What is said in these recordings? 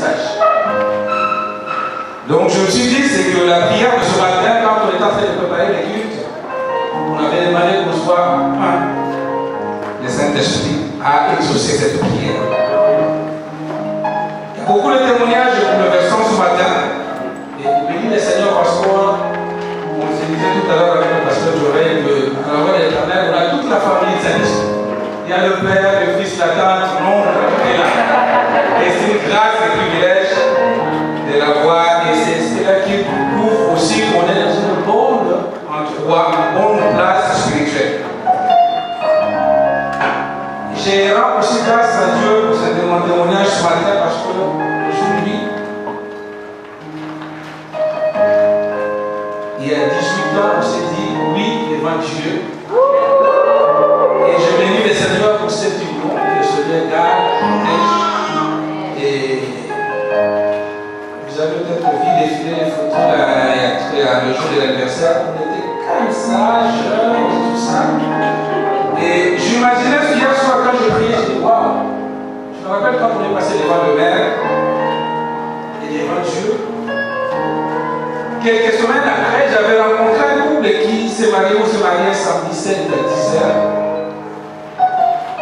message. Donc je me suis dit, c'est que la prière de ce matin, quand on est en train de préparer les cultes, on avait demandé qu'on soit le Saint-Esprit à exaucer cette prière. Il y a beaucoup de témoignages que nous versons ce matin. Et bénis le Seigneur parce qu'on se disait tout à l'heure avec le pasteur Jorel que à la voix de l'Éternel, on a toute la famille de Saint-Esprit. Il y a le Père, le Fils, la tante, l'oncle, et là. Et c'est une grâce et un privilège de la voir. Et c'est là qui prouve aussi qu'on est dans une bonne endroit, une bonne place spirituelle. J'ai rendu aussi grâce à Dieu pour ce témoignage ce matin parce que aujourd'hui, il y a 18 ans, on s'est dit oui devant Dieu. Et je bénis le Seigneur pour cette union, que ce Dieu garde, protège. Et vous avez peut-être vu défiler les photos là, le jour de l'anniversaire. On était comme ça, jeunes et tout ça. Et j'imaginais hier soir quand je priais, je dis waouh. Je me rappelle quand on est passé devant le maire et devant Dieu. Quelques semaines après, j'avais rencontré un couple qui s'est marié ou se mariait samedi 7 à 10h.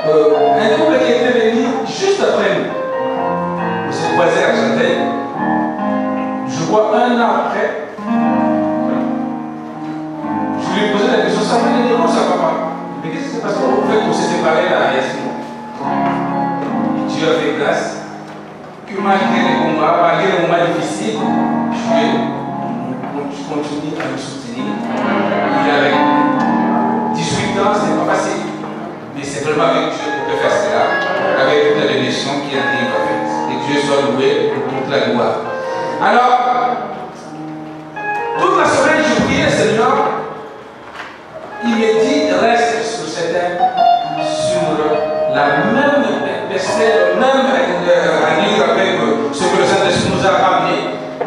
Un couple qui était venu juste après nous. On s'est croisés à Châtaigne. Je vois un an après. Je lui ai posé la question, ça fait des démons, ça va pas. Mais qu'est-ce qui s'est passé? En fait, on s'est séparés là, il y a 6 mois. Dieu a fait grâce. Que malgré les combats, malgré les moments difficiles, je continue à me soutenir. Il est avec nous. 18 ans, ce n'est pas facile. Mais c'est vraiment avec Dieu qu'on peut faire cela. Avec toute la bénédiction qui arrive avec. Et Dieu soit loué pour toute la gloire. Alors, toute la semaine, je priais le Seigneur. Il me dit, reste sur cette terre, sur la même verset, le même année avec ce que le Saint-Esprit nous a ramené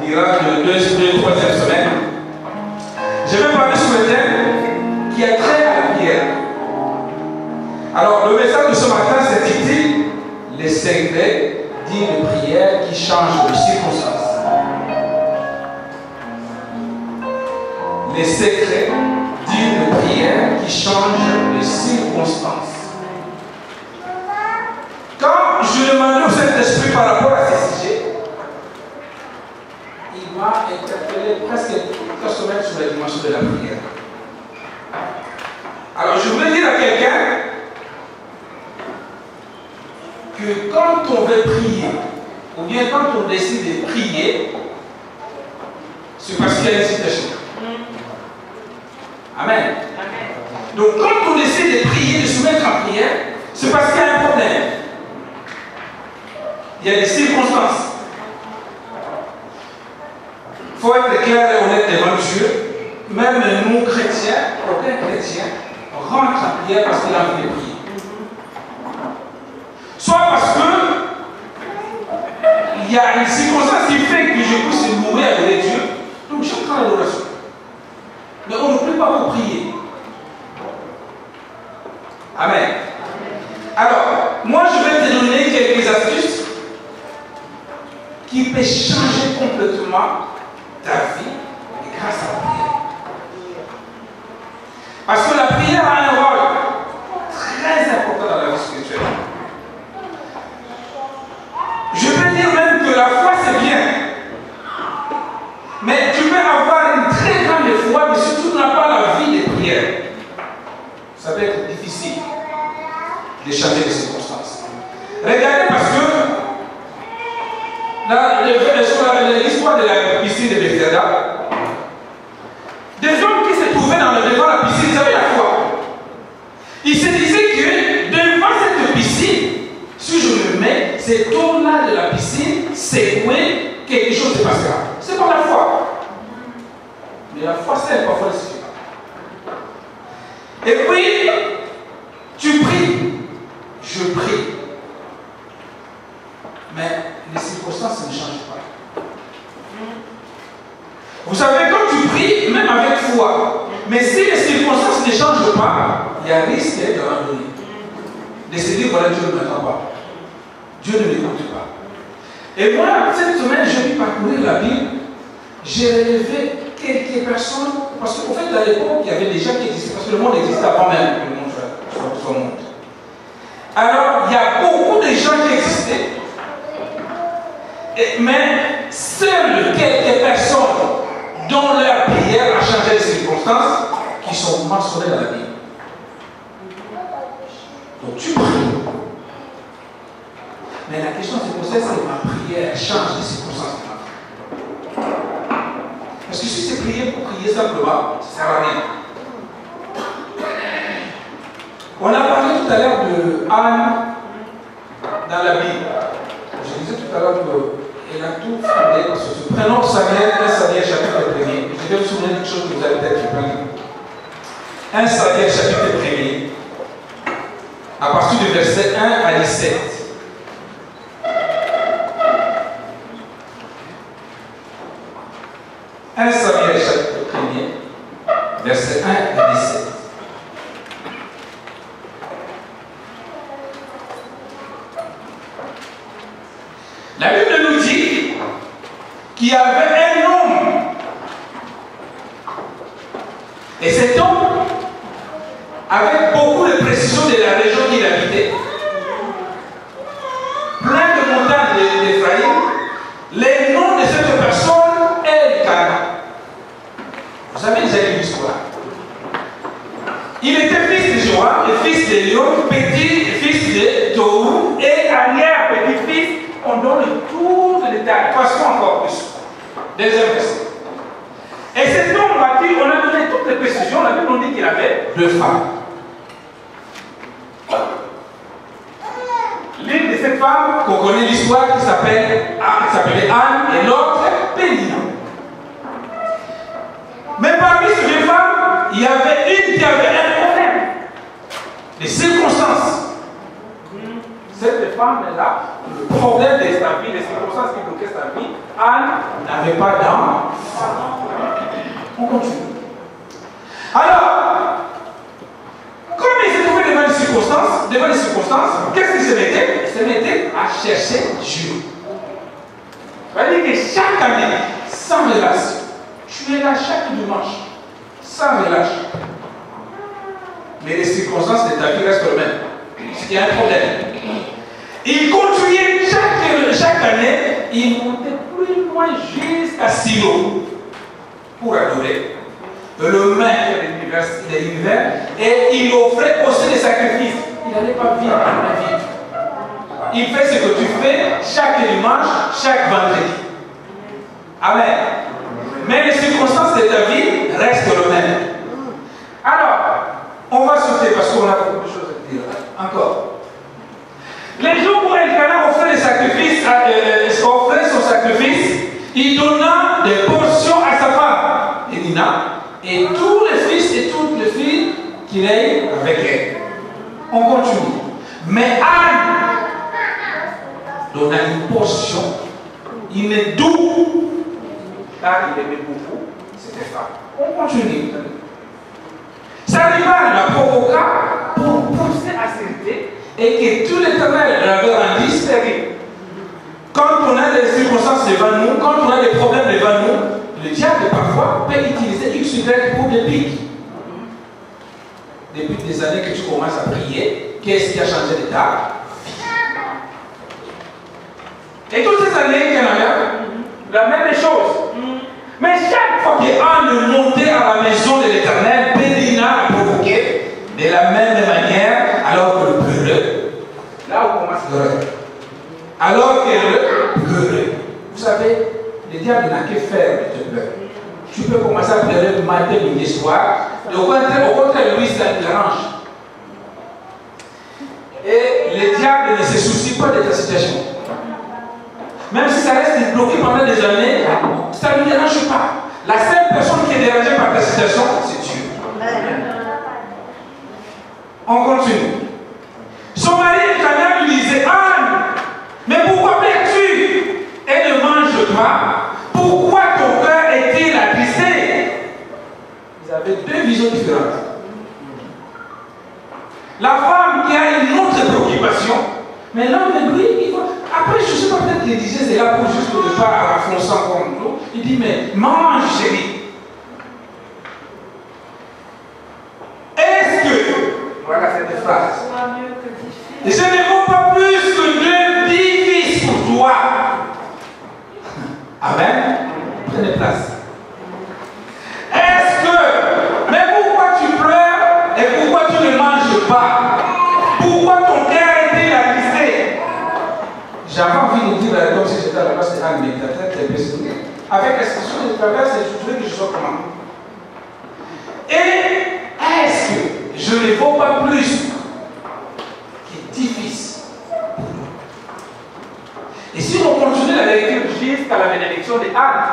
durant le 2e, 3e semaine. Je vais parler sur le thème qui a trait à la prière. Alors, le message de ce matin s'intitule les secrets d'une prière qui change de circonstances. Les secrets d'une prière qui change de circonstances. Quand je demandais au Saint-Esprit par rapport à ces sujets, il m'a interpellé presque toute la semaine sur la dimension de la prière. Alors je voulais dire à quelqu'un que quand on veut prier, ou bien quand on décide de prier, c'est parce qu'il y a une situation. Amen. Donc quand on décide de prier, de se mettre en prière, c'est parce qu'il y a un problème. Il y a des circonstances. Il faut être clair et honnête devant Dieu. Même nous chrétiens, aucun chrétien rentre en prière parce qu'il a envie de prier. Soit parce que il y a une circonstance qui fait que je puisse mourir avec Dieu. Donc je prends l'adoration. Mais on ne prie pas pour prier. Amen. Alors, moi je vais te donner quelques astuces qui peuvent changer complètement ta vie grâce à la prière. Parce que la prière a un rôle très important dans la vie spirituelle. Je peux dire même que la foi c'est bien. Mais tu peux avoir une très grande foi, mais si tu n'as pas la vie de prière, ça peut être difficile de changer les circonstances. Regardez parce que dans l'histoire de la piscine de Bethesda, des hommes qui se trouvaient devant la piscine, ils avaient la foi. Ils se disaient que devant cette piscine, si je me mets, cette eau-là de la piscine, secouée, quelque chose se passera. C'est pas la foi. Mais la foi, c'est parfois le suffit. Et puis, tu pries. Je prie. Mais les circonstances ne changent pas. Vous savez, quand tu pries, même avec foi, mais si les circonstances ne changent pas, il y a risque d'abandonner. De se dire, voilà, Dieu ne m'entend pas. Dieu ne m'écoute pas. Et moi, cette semaine, j'ai pu parcourir la Bible. J'ai relevé quelques personnes, parce qu'en fait, à l'époque, il y avait des gens qui existaient, parce que le monde existait avant même que le monde soit monde. Alors, il y a beaucoup de gens qui existaient, mais seules quelques personnes dont leur prière a changé les circonstances qui sont mentionnées dans la Bible. Donc tu pries. Mais la question c'est pour ça que ma prière change les circonstances de ma vie. Parce que si c'est prier pour prier simplement, ça ne sert à rien. On a parlé tout à l'heure de Anne dans la Bible. Je disais tout à l'heure qu'elle a tout fondé parce que ce prénom Samuel, 1 Samuel chapitre 1er. Je vais vous souvenir d'une chose que vous avez peut-être compris. 1 Samuel chapitre 1er, à partir du verset 1 à 17. Un Samuel chapitre 1er, verset 1 à 17. La Bible nous dit qu'il y avait un homme. Et cet homme, avec beaucoup de précision de la région qu'il habitait, plein de montagnes d'Éphraïm, les noms de cette personne est Elkana. Vous avez déjà lu l'histoire. Il était fils de Joram, et fils de Léon, petit-fils de Tohu, et arrière-petit-fils. On donne tout le détail. Passons encore plus. Deuxième verset. Et cet homme bâti, on a donné toutes les précisions. La Bible nous dit qu'il avait 2 femmes. L'une de ces femmes, qu'on connaît l'histoire, qui s'appelait Anne, et l'autre, Pénina. Mais parmi ces 2 femmes, il y avait une qui avait un problème. Des circonstances. Cette femme-là, le problème de sa vie, les circonstances qui bloquaient sa vie, Anne n'avait pas d'âme. On continue. Alors, comme il s'est trouvé devant les circonstances, qu'est-ce qu'il se mettait? Il se mettait à chercher Dieu. C'est-à-dire que chaque année, sans relâche, tu es là chaque dimanche, sans relâche. Mais les circonstances de ta vie restent les mêmes. Il y a un problème. Il continuait chaque année, il montait plus loin jusqu'à Silo pour adorer le maître de l'univers et il offrait aussi des sacrifices. Il n'allait pas vivre la vie. Il fait ce que tu fais chaque dimanche, chaque vendredi. Amen. Mais les circonstances de ta vie restent les mêmes. Alors, on va sauter parce qu'on a beaucoup de choses à dire. Encore. Les jours où Elkana offrait offrait son sacrifice, il donna des portions à sa femme, Pénina, et tous les fils et toutes les filles qu'il ait avec elle. On continue. Mais Anne donna une portion, une douce, car il aimait beaucoup cette femme. On continue. Ça arriva, la provoqua pour pousser à s'arrêter. Et que tout l'Éternel l'avait rendu stérile. Quand on a des circonstances devant nous, quand on a des problèmes devant nous, le diable parfois peut utiliser X, Y pour des pics. Depuis des années que tu commences à prier, qu'est-ce qui a changé de ta vie? Et toutes ces années qu'il y en avait, la même chose. Mais chaque fois qu'Anne montait à la maison de l'Éternel, Pénina a provoqué de la même manière, alors que le pleurait. Là où commence le pleurer. Alors qu'elle pleurait. Vous savez, le diable n'a que faire de te pleurer. Tu peux commencer à pleurer le matin, midi, soir. Au contraire, lui, ça l'arrange. Et le diable ne se soucie pas de ta situation. Même si ça reste bloqué pendant des années, ça ne lui dérange pas. La seule personne qui est dérangée par ta situation, c'est Dieu. On continue. Son mari Elkana lui disait, Anne, mais pourquoi pleures-tu et ne manges pas? Pourquoi ton cœur est-il attristé? Ils avaient 2 visions différentes. La femme qui a une autre préoccupation, mais l'homme, lui, il va... Après, je ne sais pas, peut-être qu'il disait cela pas fonçant comme l'eau. Il dit, mais mange, chérie. Est-ce que, voilà cette phrase, je ne vaux pas plus que 2 fils pour toi. Amen. Prenez place. Est-ce que, mais pourquoi tu pleures et pourquoi tu ne manges pas? Pourquoi ton cœur est-il attristé? J'avais envie de dire comme si j'étais à la place de Anne, mais ta tête est baissée. Avec l'expression de travers, je voudrais que je sois comment? Et est-ce que je ne vaux pas plus que 10 fils? Et si on continue la lecture jusqu'à la bénédiction de Anne,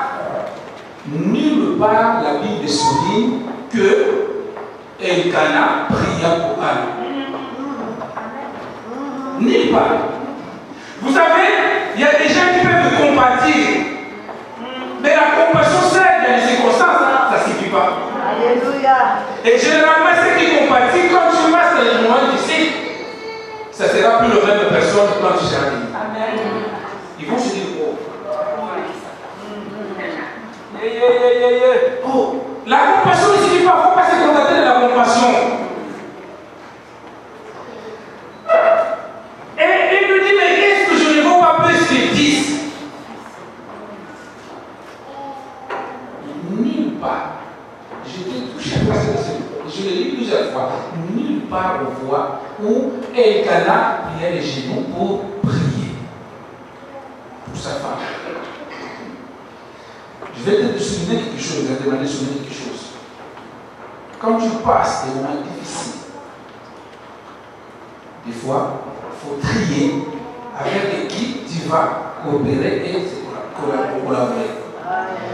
nulle part la Bible souligne que Elkana pria pour Anne. Nulle part. Vous savez, il y a des gens qui peuvent compatir, mais la compassion sert dans les circonstances, ça ne suffit pas. Alléluia. Et généralement, ceux qui compatissent, quand tu passes dans les moments difficiles, ça ne sera plus le même personne quand tu seras libre. Amen. Ils vont se dire, oh. Oh, la compassion ne suffit pas, il ne faut pas se contenter de la compassion. Et il me dit, mais est-ce que je ne vaux pas plus que 10? Nulle part. J'étais touché par cette, je l'ai lu plusieurs fois. Nulle part on voit où Elkana pliait les genoux pour prier pour sa femme. Je vais te souligner quelque chose, je vais te demander de souligner quelque chose. Quand tu passes des moments difficiles, des fois, il faut trier avec qui tu vas coopérer et collaborer.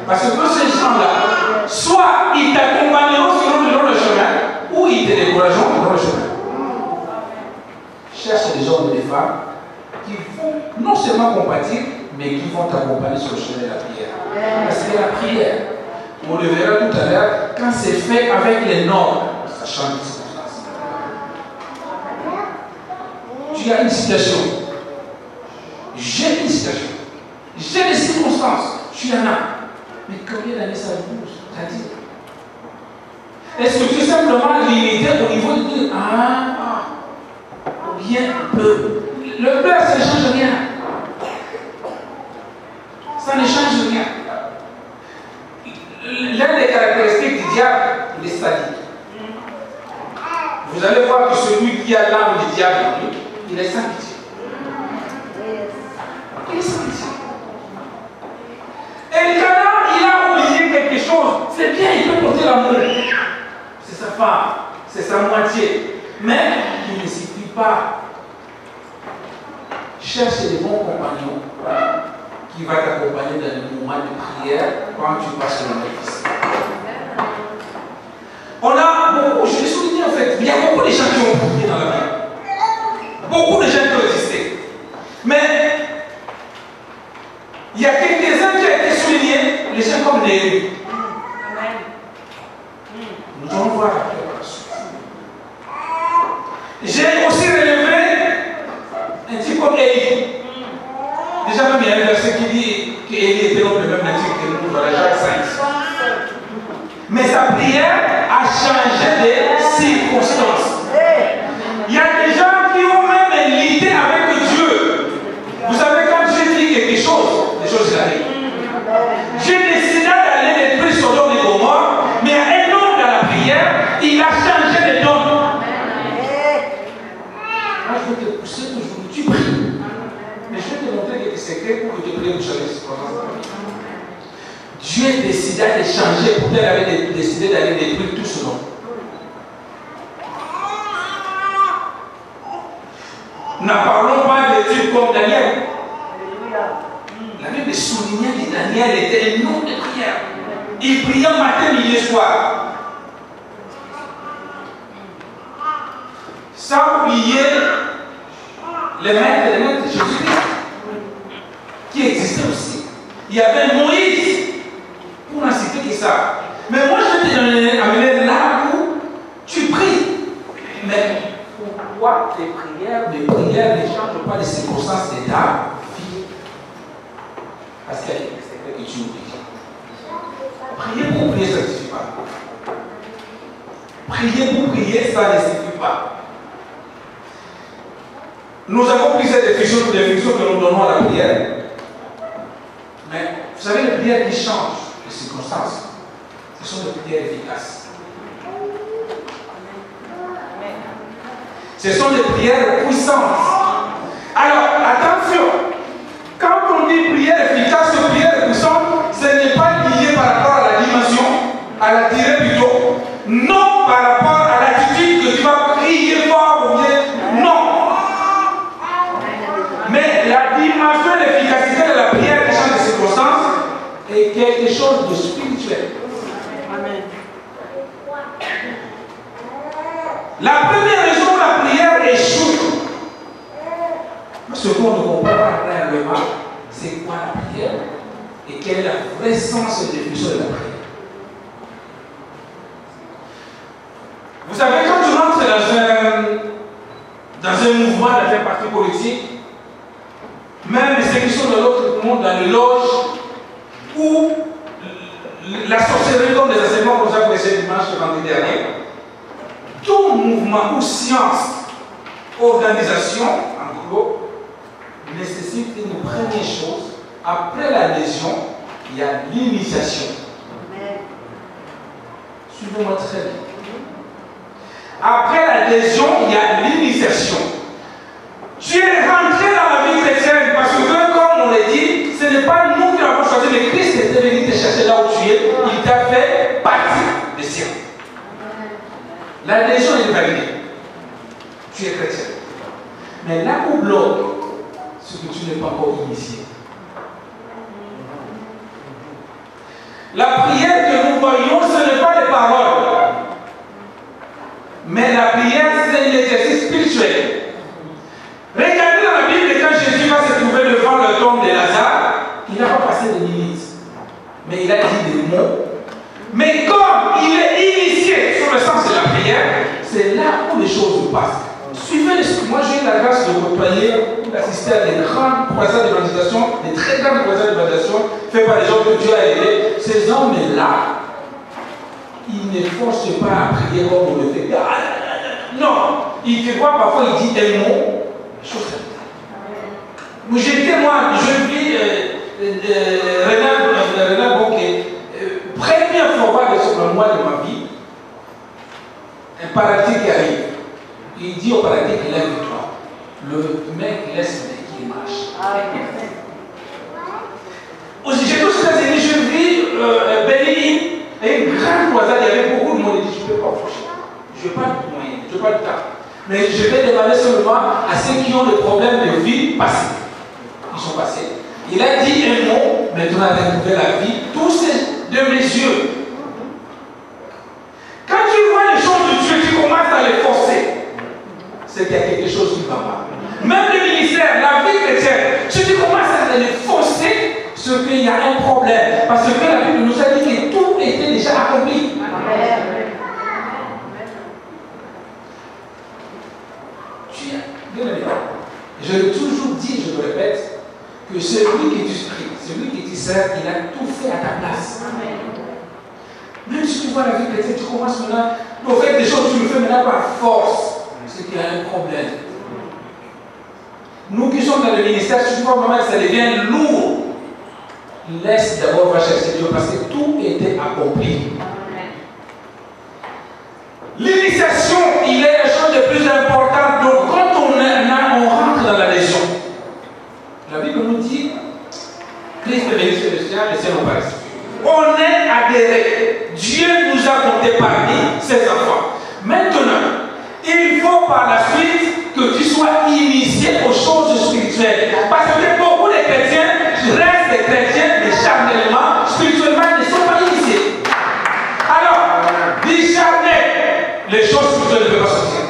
Parce que ces gens-là, soit ils t'accompagneront sur le long du chemin, ou ils te décourageront dans le chemin. Cherche des hommes et des femmes qui vont non seulement compatir, mais qui vont t'accompagner sur le chemin de la prière. Parce que la prière, on le verra tout à l'heure, quand c'est fait avec les normes, ça change les circonstances. Tu as une situation, j'ai une situation, j'ai des circonstances, tu en as. Mais combien d'années ça bouge? C'est-à-dire, est-ce que tu es simplement limité au niveau de dire, ou bien le peur, ça ne change rien. Ça ne change rien. L'une des caractéristiques du diable, il est sadique. Vous allez voir que celui qui a l'âme du diable en lui, il est sans pitié. Il est sans pitié. Et le canard, il a oublié quelque chose. C'est bien, il peut porter l'amour. C'est sa femme, c'est sa moitié. Mais il ne suffit pas. Cherche les bons compagnons qui vont t'accompagner dans les moments de prière quand tu passes le moment difficile. On a beaucoup, je l'ai souligné en fait, il y a beaucoup de gens qui ont prié dans la vie. Beaucoup de gens qui ont existé. Mais il y a quelques-uns qui ont été soulignés, les gens comme Néhémie. Nous allons voir après par la suite. J'ai aussi relevé un type comme Élie. Déjà même il y a un verset qui dit qu'Élie était l'homme le même nature que nous dans la Jacques 5. Mais sa prière a changé de circonstances. Il y a des gens qui ont même lutté avec Dieu. Vous savez, quand Dieu dit quelque chose, les choses arrivent. Dieu décida d'aller détruire Sodome et Gomorrhe, mais à un homme dans la prière, il a changé de don. Moi, je vais te pousser aujourd'hui, tu pries. Mais je vais te montrer quelques secrets pour que tu pries pour changer ces circonstances. Dieu décida de changer, peut-être avait décidé d'aller détruire tout ce monde. Ne parlons pas de Dieu comme Daniel. La Bible soulignait que Daniel était un homme de prière. Il priait matin, midi et soir. Sans oublier les maîtres de Jésus-Christ qui existaient aussi. Il y avait Moïse, pour n'en citer que ça. Mais moi, je vais te amener là où tu pries. Mais pourquoi les prières ne changent pas les circonstances de ta vie? Parce qu'il y a des secrets que tu oublies. Prier pour prier, ça ne suffit pas. Prier pour prier, ça ne suffit pas. Nous avons pris cette définition que nous donnons à la prière. Mais vous savez, les prières qui changent les circonstances, ce sont des prières efficaces. Ce sont des prières puissantes. Alors, attention, quand on dit prière efficace ou prière puissante, ce n'est pas lié par rapport à la dimension, à la durée plutôt, non par rapport à l'attitude que tu vas prier fort ou bien, non. Mais la dimension de l'efficacité de la prière qui change les circonstances est quelque chose de spirituel. Amen. La première raison où la prière échoue, ce qu'on ne comprend pas clairement, c'est quoi la prière et quelle est la vraie sens et définition de la prière. Vous savez, quand tu rentres dans un mouvement, dans un parti politique, même ceux qui sont de l'autre monde, dans les loges, ou la sorcellerie, comme les enseignements qu'on a prêché dimanche le vendredi dernier, tout mouvement ou science, organisation, en gros, nécessite une première chose. Après l'adhésion, il y a l'initiation. Suivez-moi très bien. Après l'adhésion, il y a l'initiation. Tu es rentré dans la vie chrétienne parce que, comme on l'a dit, ce n'est pas nous qui l'avons choisi, mais Christ était venu te chercher là où tu es. Il t'a fait partie des siens. L'adhésion est validée. Tu es chrétien. Mais là où bloque, c'est que tu n'es pas encore initié. La prière que nous voyons, ce n'est pas les paroles. Mais la prière, c'est un exercice spirituel. Regardez dans la Bible, quand Jésus va se trouver devant le tombe de Lazare, il n'a pas passé de limites. Mais il a dit des mots. Mais comme il est initié sur le sens de la prière, c'est là où les choses se passent. Suivez l'esprit. Moi, j'ai eu la grâce de côtoyer ou d'assister à des grandes croisades d'évangélisation, des très grandes croisades d'évangélisation faites par les gens que Dieu a aidés. Ces hommes-là, ils ne forcent pas à prier comme on le fait. Non, il fait quoi parfois, il dit un mot. J'étais moi, je vis Renal Bokeh, première fois sur le mois de ma vie, un paralytique qui arrive. Il dit au paralytique, lève-toi. Le mec laisse le mec qui marche. J'ai tous ces années, je vis Béni, et une grande croisade, il y avait beaucoup de monde. Il dit, je ne peux pas approcher. Je n'ai pas de moyens, je n'ai pas de temps. Mais je vais demander seulement à ceux qui ont des problèmes de vie passés. Ils sont passés. Il a dit un mot, maintenant il a retrouvé la vie, tous ces de mes yeux. Quand tu vois les choses de Dieu, tu commences à les forcer. C'est qu'il y a quelque chose qui ne va pas. Même le ministère, la vie chrétienne, si tu commences à les forcer, c'est qu'il y a un problème. Parce que la Bible nous a dit que tout était déjà accompli. Je l'ai toujours dit, je le répète, que celui qui t'instruit, celui qui te sert, il a tout fait à ta place. Même si tu vois la vie chrétienne, tu commences maintenant à faire des choses, tu le fais maintenant par force. C'est qu'il y a un problème. Nous qui sommes dans le ministère, si tu vois vraiment que ça devient lourd, laisse d'abord va chercher Dieu parce que tout était accompli. L'initiation, il est la chose la plus importante. Donc, quand on rentre dans l'adhésion, la Bible nous dit Christ est venu sur le ciel, les ciels n'ont pas resté. On est adhéré. Dieu nous a compté parmi ses enfants. Maintenant, il faut par la suite que tu sois initié aux choses spirituelles. Parce que beaucoup de chrétiens restent des chrétiens, mais charnellement, spirituellement, ils ne sont pas initiés. Alors, dis charnel, les choses spirituelles ne peuvent pas sortir.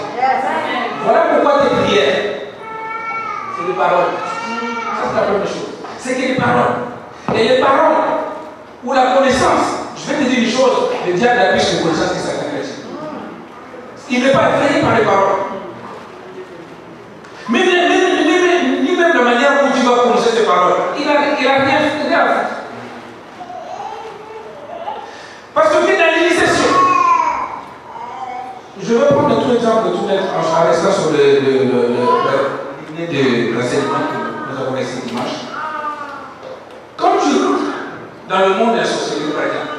Voilà pourquoi tes prières, c'est des paroles. Ça, c'est la première chose. C'est que les paroles. Et les paroles, ou la connaissance, je vais te dire une chose, le diable a plus de connaissance que certains chrétiens. Il n'est pas effrayé par les paroles. Ni même la manière où tu vas prononcer ces paroles. Il n'a rien fait à faire. Parce que dans l'initiation, je vais prendre tout l'exemple de tout mettre en restant sur la lignée de l'enseignement que nous avons laissé dimanche. Comme tu rentres dans le monde de la société, par exemple,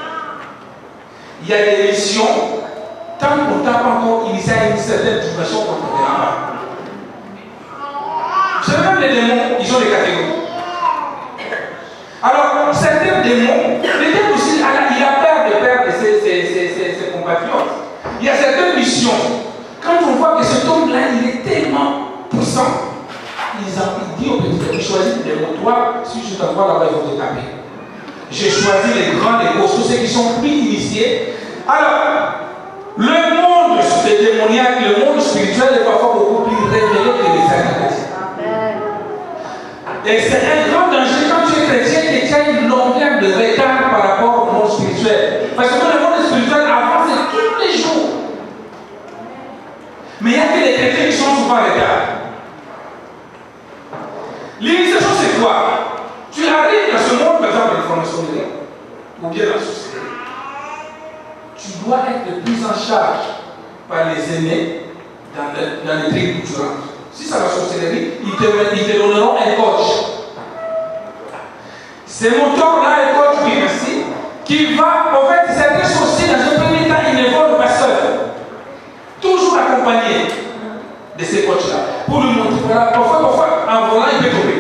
il y a des missions, tant qu'on t'a pas encore initié à une certaine dimension qu'on ne verra pas. C'est même les démons, ils ont des catégories. Alors, certains démons, les démons aussi, il a peur de perdre ses compatriotes. Il y a certaines missions. Quand on voit que cet homme-là, il est tellement puissant, il dit au petit ami, choisis des mots. Toi, si je t'envoie là-bas, ils vont te taper. J'ai choisi les grands, les gros, ceux qui sont plus initiés. Alors, le monde démoniaque, le monde spirituel est parfois beaucoup plus révélé que les chrétiens. Et c'est un grand danger quand tu es chrétien que tu as une longueur de retard par rapport au monde spirituel. Parce que le monde spirituel avance tous les jours. Mais il n'y a que les chrétiens qui sont souvent en retard. L'initiation, c'est quoi? Tu arrives dans ce monde, par exemple, de l'informationnerie, ou bien dans la société. Tu dois être pris en charge par les aînés dans les tribus où tu rentres. Si c'est la sorcellerie, ils te donneront un coach. C'est mon tour-là, un coach qui est ici, qui va, en fait, certains sorciers, dans un premier temps, ils ne vont pas seuls. Toujours accompagné de ces coachs-là. Pour lui montrer, voilà, parfois, en volant, il peut tomber.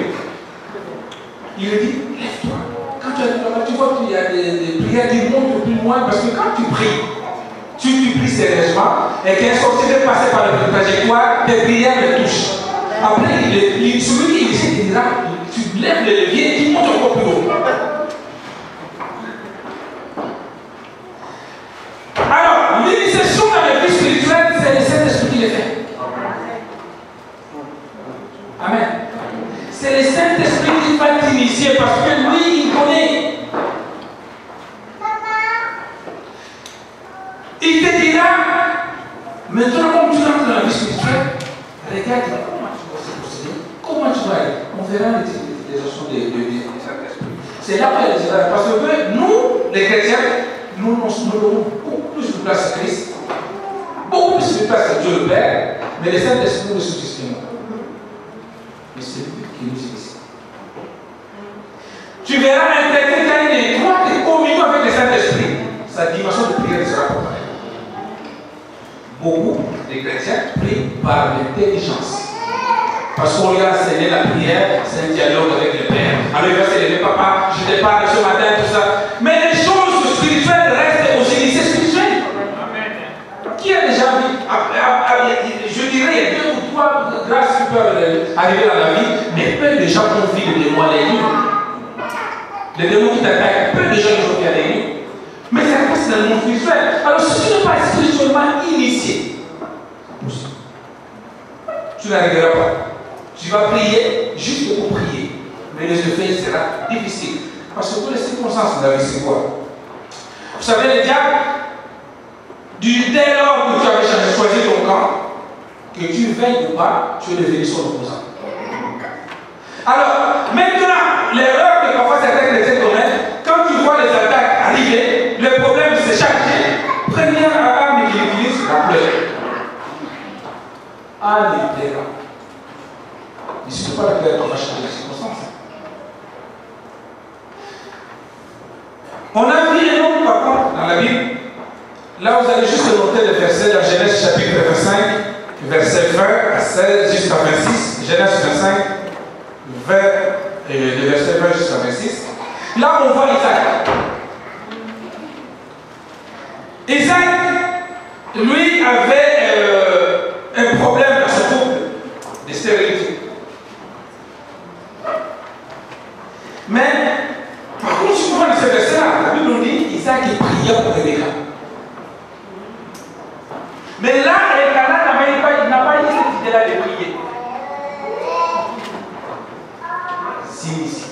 Il lui dit, lève-toi. Quand tu arrives là-bas, tu vois qu'il y a des prières qui montent plus loin, parce que quand tu pries, tu pries sérieusement, et qu'un sorcier veut passer par la trajectoire, tes prières le touchent. Après, celui qui essaie de dire, tu lèves le levier, tu montes encore plus haut. Alors, l'initiation dans la vie spirituelle, c'est le Saint-Esprit qui le fait. Amen. C'est le Saint-Esprit qui va t'initier parce que lui, il connaît. Il te dira, maintenant, comme tu rentres dans la vie spirituelle, regarde comment tu vas se procéder, comment tu vas aller. On verra les actions du Saint-Esprit. C'est là où il y a parce que nous, les chrétiens, nous donnons beaucoup plus de place à Christ, beaucoup plus de place à Dieu le Père, mais le Saint-Esprit nous soutient. Mais c'est lui qui nous initie. Tu verras un chrétien qui a une étroite communion avec le Saint-Esprit, sa dimension de prière sera comparée. Beaucoup de chrétiens prient par l'intelligence. Parce qu'on lui a enseigné la prière, c'est un dialogue avec le Père. Alors il va se lever, papa, je te parle ce matin, tout ça. Mais les choses spirituelles restent aux initiés spirituels. Qui a déjà vu, je dirais, il y a 2 ou 3 grâces qui peuvent arriver dans la vie, mais peu de gens ont vu les démons à la nuit. Les démons qui t'attaquent, peu de gens ont vu à la nuit. Mais ça passe dans le monde spirituel. Alors si tu n'es pas spirituellement initié, tu n'arriveras pas. Tu vas prier juste pour prier. Mais le effet sera difficile. Parce que pour les circonstances de la vie, c'est quoi? Vous savez, le diable, dès lors que tu avais choisi ton camp, que tu veilles ou pas, tu es devenu son opposant. Alors, maintenant, l'erreur que parfois certains chrétiens commettent, quand tu vois les attaques arriver, le problème c'est chargé. Première arme qu'il utilise, c'est la pleure. Ah, les pleurs. Mais ce n'est pas la pleur qui va changer les circonstances. On a vu un homme, par contre, dans la Bible. Là, vous allez juste noter le verset dans Genèse chapitre 25, verset 20 à 16 jusqu'à 26. Genèse 25, le verset 20 jusqu'à 26. Là, on voit Isaac. Isaac, lui, avait un problème dans ce couple de stérilité. Mais, par contre, si vous voyez ce verset-là, la Bible nous dit Isaac il priait pour Rebecca. Mais là, Elkanah n'a pas eu cette idée-là de prier. S'initie.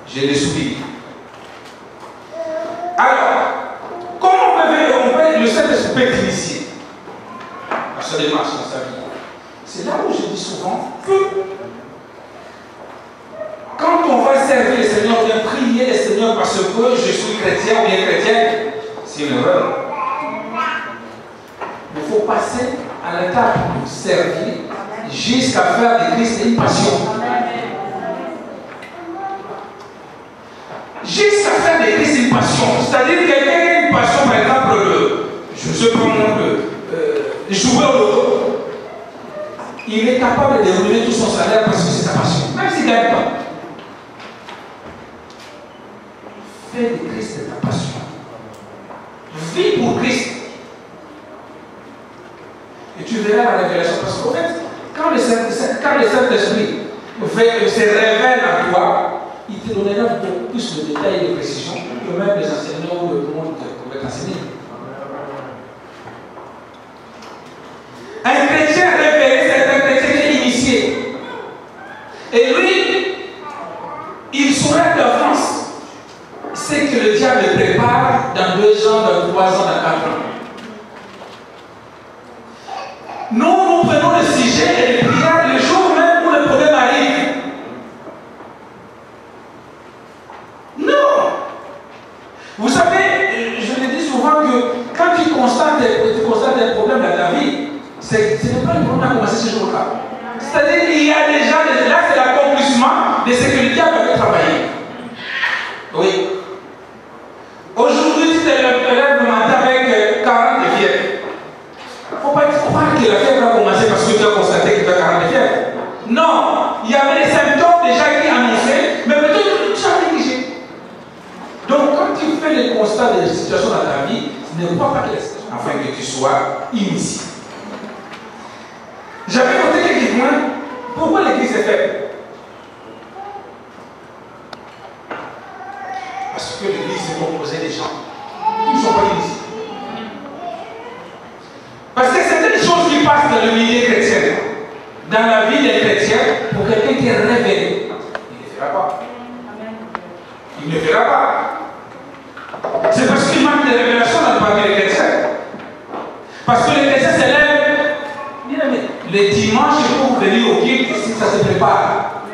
Je l'ai souligné. Alors, comment le Saint-Esprit peut initier à sa démarche dans sa vie? C'est là où je dis servir le Seigneur, bien prier le Seigneur parce que je suis chrétien ou bien chrétienne, c'est une erreur. Il faut passer à l'étape de servir jusqu'à faire de Christ une passion. Jusqu'à faire de Christ une passion. C'est-à-dire que quelqu'un a une passion, par exemple, je prends mon jouer au loto. Il est capable de rouler tout son salaire parce que c'est sa passion. Même s'il ne gagne pas. Fais de Christ ta passion. Vis pour Christ. Et tu verras la révélation. Parce qu'en fait, quand le Saint-Esprit se révèle en toi, il te donnera beaucoup plus de détails et de précisions que même les enseignants ou le monde pouvaient enseigner. Un chrétien révélé, c'est un chrétien qui est initié. Et lui, il saura d'avance ce que le diable prépare dans 2 ans, dans 3 ans, dans 4 ans. Nous prenons le sujet et les prières le jour même où le problème arrive. Non! Vous savez, je le dis souvent que quand tu constates un problème dans ta vie, ce n'est pas le problème à commencer ce jour-là. C'est-à-dire qu'il y a déjà, là c'est l'accomplissement de ce que le diable avait travaillé. Oui. Aujourd'hui, tu te lèves le matin avec 40 de fièvre. Il ne faut pas que la fièvre a commencé parce que tu as constaté que tu as 40 de fièvre. Non, il y avait des symptômes déjà qui annonçaient, mais peut-être que tu as négligé. Donc, quand tu fais le constat des situations dans ta vie, ne crois pas que les situations, afin que tu sois initié. J'avais noté quelques points. Pourquoi l'église est faible? Parce que l'église est composée des gens qui ne sont pas initiés. Parce que c'est des choses qui passent dans le milieu chrétien, dans la vie des chrétiens, pour quelqu'un qui est révélé. Il ne fera pas. Il ne fera pas. C'est parce qu'il manque de révélation dans le parmi des chrétiens. Parce que les chrétiens s'élèvent. Les dimanches pour venir au culte, ça se prépare.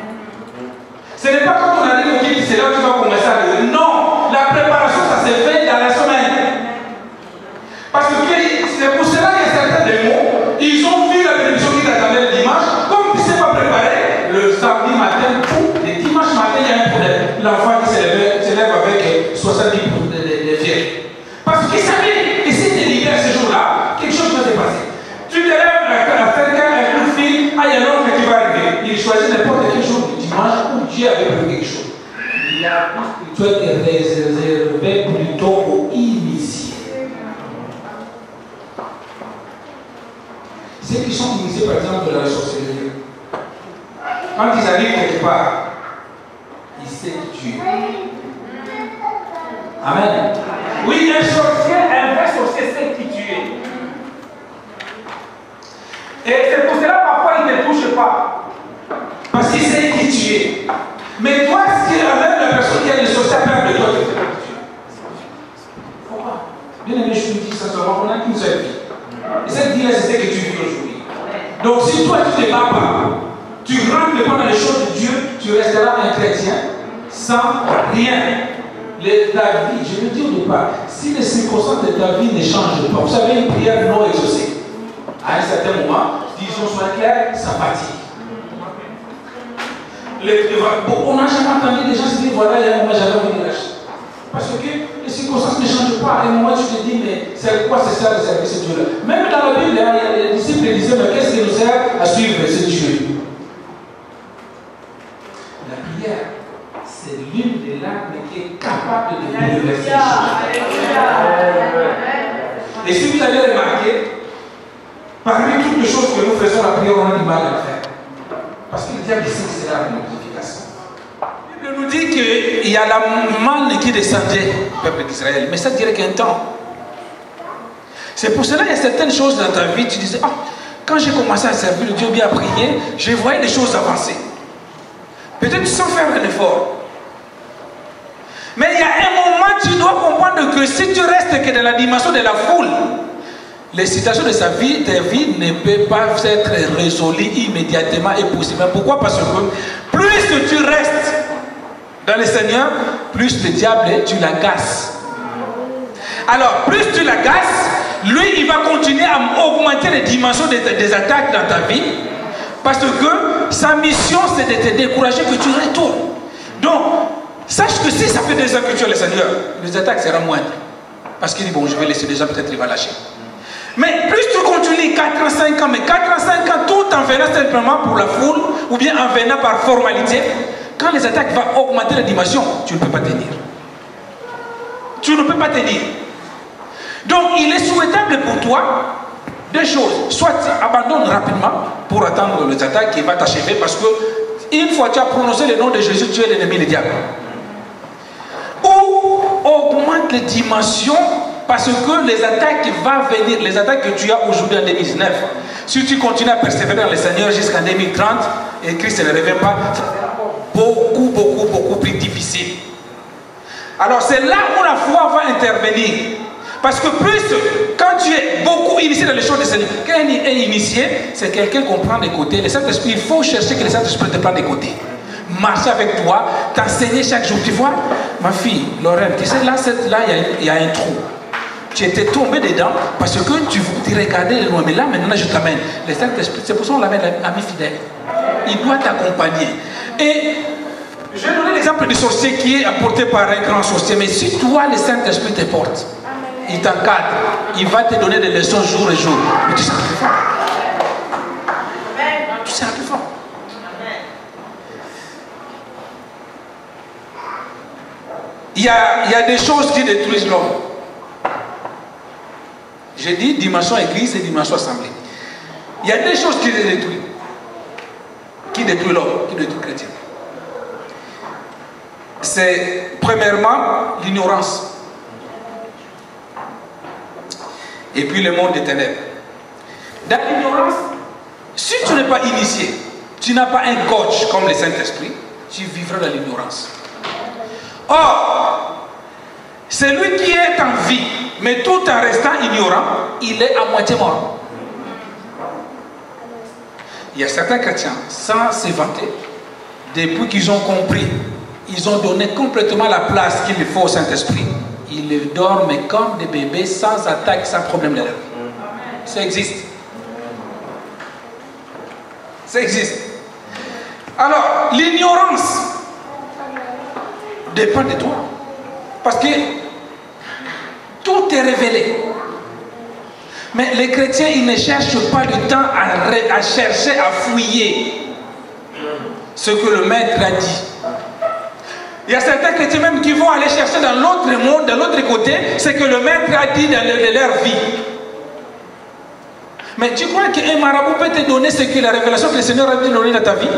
Ce n'est pas quand on arrive au culte, c'est là que tu vas commencer à lever. Non, la préparation, ça se fait dans la semaine. Parce que c'est pour cela qu'il y a certains démons, ils ont vu la bénédiction qui t'attendait le dimanche, comme tu ne sais pas préparer, le samedi matin, le dimanche matin, il y a un problème. L'enfant qui s'élève avec 70 de fièvre. Parce qu'il savait que si tu es libéré ce jour-là, quelque chose va se passer. Tu te lèves à quelqu'un, un coup de fil, il y a l'autre qui va arriver. Il choisit n'importe quel jour du dimanche où Dieu avait prévu quelque chose. Il a tu es réservé plutôt aux initiés. Ceux qui sont initiés, par exemple, de la sorcellerie, quand ils arrivent quelque part, ils savent Dieu. Amen. Oui, un vrai sorcier sait qui tu es. Et c'est pour cela parfois il ne te touche pas. Parce qu'il sait qui tu es. Mais toi, ce qui amène la personne qui a le sorcier à perdre de toi, tu ne sais pas qui tu es. Pourquoi? Bien aimé, je vous dis sincèrement, on n'a qu'une seule vie. Et cette vie-là, c'est ce que tu vis aujourd'hui. Donc si toi tu ne te bats pas, tu rentres pas dans les choses de Dieu, tu resteras un chrétien sans rien. Ta vie, je le dis au départ, si les circonstances de ta vie ne changent pas, vous savez, une prière non exaucée, à un certain moment, disons soit clair, ça fatigue. On n'a jamais entendu des gens se dire voilà, il y a un moment j'avais envie de lâcher. Parce que les circonstances ne changent pas. À un moment, tu te dis, mais c'est quoi c'est ça de servir ce Dieu-là? Même dans la Bible, les disciples disaient, mais qu'est-ce qui nous sert à suivre ce Dieu? La prière, c'est l'une des larmes qui est capable de bouleverser les choses. Et si vous avez remarqué, parmi toutes les choses que nous faisons, la prière, on a du mal à le faire. Parce que le diable sait que c'est la mortification. La Bible nous dit qu'il y a la manne qui descendait au peuple d'Israël, mais ça dirait qu'un temps. C'est pour cela qu'il y a certaines choses dans ta vie, tu disais, ah, quand j'ai commencé à servir le Dieu, bien à prier, je voyais les choses avancer. Peut-être sans faire un effort. Mais il y a un moment, tu dois comprendre que si tu restes que dans la dimension de la foule, les situations de ta vie ne peuvent pas être résolues immédiatement et possiblement. Pourquoi? Parce que plus que tu restes dans le Seigneur, plus le diable, tu l'agaces. Alors, plus tu l'agaces, lui, il va continuer à augmenter les dimensions des attaques dans ta vie. Parce que sa mission, c'est de te décourager que tu retournes. Donc, sache que si ça fait 2 ans que tu as le Seigneur, les attaques seront moindres. Parce qu'il dit, bon, je vais laisser déjà, peut-être il va lâcher. Mais plus tu continues 4 ans, 5 ans, mais 4 ans, 5 ans, tout en venant simplement pour la foule, ou bien en venant par formalité, quand les attaques vont augmenter la dimension, tu ne peux pas tenir. Tu ne peux pas tenir. Donc, il est souhaitable pour toi 2 choses. Soit tu abandonnes rapidement pour attendre les attaques qui vont t'achever, parce que une fois que tu as prononcé le nom de Jésus, tu es l'ennemi du diable. Ou augmente les dimensions, parce que les attaques vont venir, les attaques que tu as aujourd'hui en 2019, si tu continues à persévérer dans le Seigneur jusqu'en 2030 et Christ ne revient pas, ça sera beaucoup plus difficile. Alors c'est là où la foi va intervenir. Parce que plus, quand tu es beaucoup initié dans les choses du Seigneur, quand il est initié, c'est quelqu'un qu'on prend des côtés. Le Saint-Esprit, il faut chercher que le Saint-Esprit te prenne des côtés. Marcher avec toi, t'enseigner chaque jour. Tu vois, ma fille, Lorraine, tu sais, là il y a un trou. Tu étais tombé dedans parce que tu regardais de loin. Mais là, maintenant, je t'amène. Le Saint-Esprit, c'est pour ça qu'on l'amène ami fidèle. Il doit t'accompagner. Et je vais donner l'exemple du sorcier qui est apporté par un grand sorcier. Mais si toi, le Saint-Esprit te porte, il t'encadre, il va te donner des leçons jour et jour. Mais tu seras plus fort. Tu seras plus fort. Il y a des choses qui détruisent l'homme. J'ai dit dimension église et dimension assemblée. Il y a des choses qui les détruisent. Qui détruisent l'homme, qui détruisent le chrétien. C'est premièrement l'ignorance. Et puis le monde des ténèbres. Dans l'ignorance, si tu n'es pas initié, tu n'as pas un coach comme le Saint-Esprit, tu vivras dans l'ignorance. Or, celui qui est en vie, mais tout en restant ignorant, il est à moitié mort. Il y a certains chrétiens, sans se vanter, depuis qu'ils ont compris, ils ont donné complètement la place qu'il faut au Saint-Esprit. Ils dorment comme des bébés, sans attaque, sans problème de l'air. Ça existe. Ça existe. Alors, l'ignorance dépend de toi. Parce que tout est révélé. Mais les chrétiens, ils ne cherchent pas le temps à chercher, à fouiller ce que le maître a dit. Il y a certains chrétiens même qui vont aller chercher dans l'autre monde, dans l'autre côté, ce que le maître a dit dans leur vie. Mais tu crois qu'un marabout peut te donner ce que la révélation que le Seigneur a donné dans ta vie?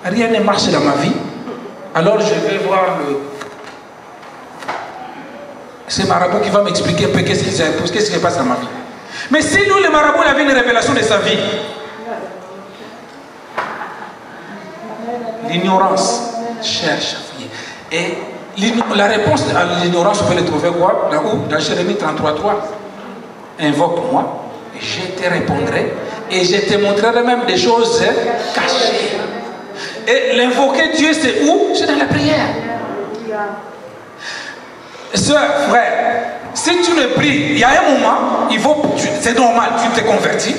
Rien ne marche dans ma vie. Alors je vais voir ce marabout qui va m'expliquer un peu qu'est-ce qui se passe dans ma vie. Mais si nous, le marabout, avait une révélation de sa vie, l'ignorance cherche à fouiller. Et la réponse à l'ignorance, on peut le trouver quoi? Dans Jérémie 33:3. Invoque-moi, je te répondrai, et je te montrerai même des choses cachées. Et l'invoquer Dieu, c'est où? C'est dans la prière. Sœur, frère, si tu ne pries, il y a un moment, c'est normal, tu t'es converti,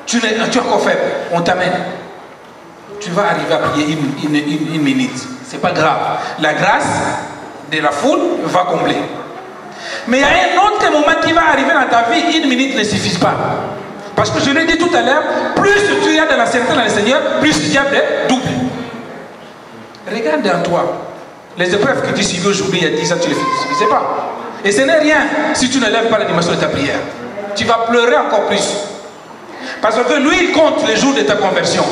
tu es encore faible, on t'amène. Tu vas arriver à prier une minute. C'est pas grave. La grâce de la foule va combler. Mais il y a un autre moment qui va arriver dans ta vie, une minute ne suffit pas. Parce que je l'ai dit tout à l'heure, plus tu es dans la sainteté dans le Seigneur, plus le diable est double. Regarde en toi. Les épreuves que tu suivis aujourd'hui, il y a 10 ans, tu ne les suffisais pas. Et ce n'est rien si tu ne lèves pas la dimension de ta prière. Tu vas pleurer encore plus. Parce que lui, il compte les jours de ta conversion.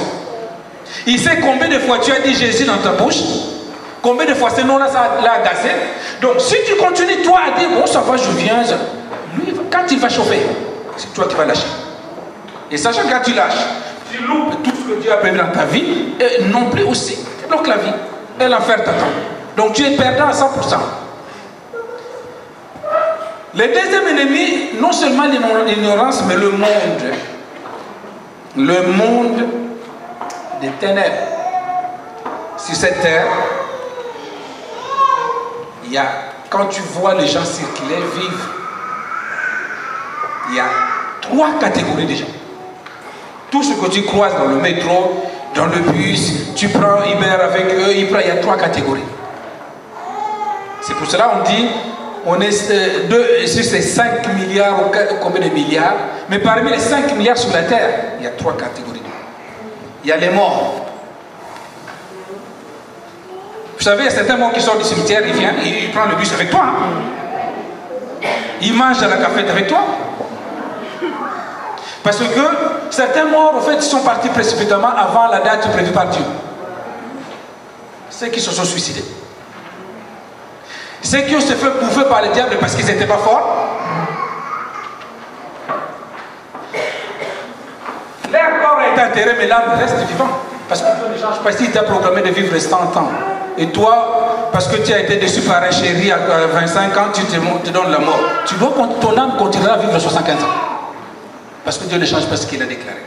Il sait combien de fois tu as dit Jésus dans ta bouche, combien de fois ce nom-là l'a agacé. Donc si tu continues toi à dire bon ça va, je viens, lui quand il va chauffer, c'est toi qui vas lâcher. Et sachant que quand tu lâches, tu loupes tout ce que Dieu a prévu dans ta vie, et non plus aussi, tu bloques la vie. Et l'enfer t'attend. Donc tu es perdant à 100%. Le deuxième ennemi, non seulement l'ignorance, mais le monde. Le monde des ténèbres. sur cette terre, il y a, quand tu vois les gens circuler, vivre, il y a 3 catégories de gens. Tout ce que tu croises dans le métro, dans le bus, tu prends Uber avec eux, il y a 3 catégories. C'est pour cela qu'on dit, on est sur ces 5 milliards ou combien de milliards, mais parmi les 5 milliards sur la terre, il y a 3 catégories. Il y a les morts. Vous savez, il y a certains morts qui sortent du cimetière, il vient, il prend le bus avec toi. Hein. Il mange à la cafette avec toi. Parce que certains morts, en fait, sont partis précipitamment avant la date prévue par Dieu. Ceux qui se sont suicidés. Ceux qui ont se fait bouffer par le diable parce qu'ils n'étaient pas forts. Leur corps est enterré, mais l'âme reste vivante. Parce que Dieu ne change pas. Si t'a programmé de vivre 100 ans, et toi, parce que tu as été déçu par un chéri à 25 ans, tu te donnes la mort. Tu dois, ton âme continuera à vivre 75 ans. Parce que Dieu ne change pas ce qu'il a déclaré.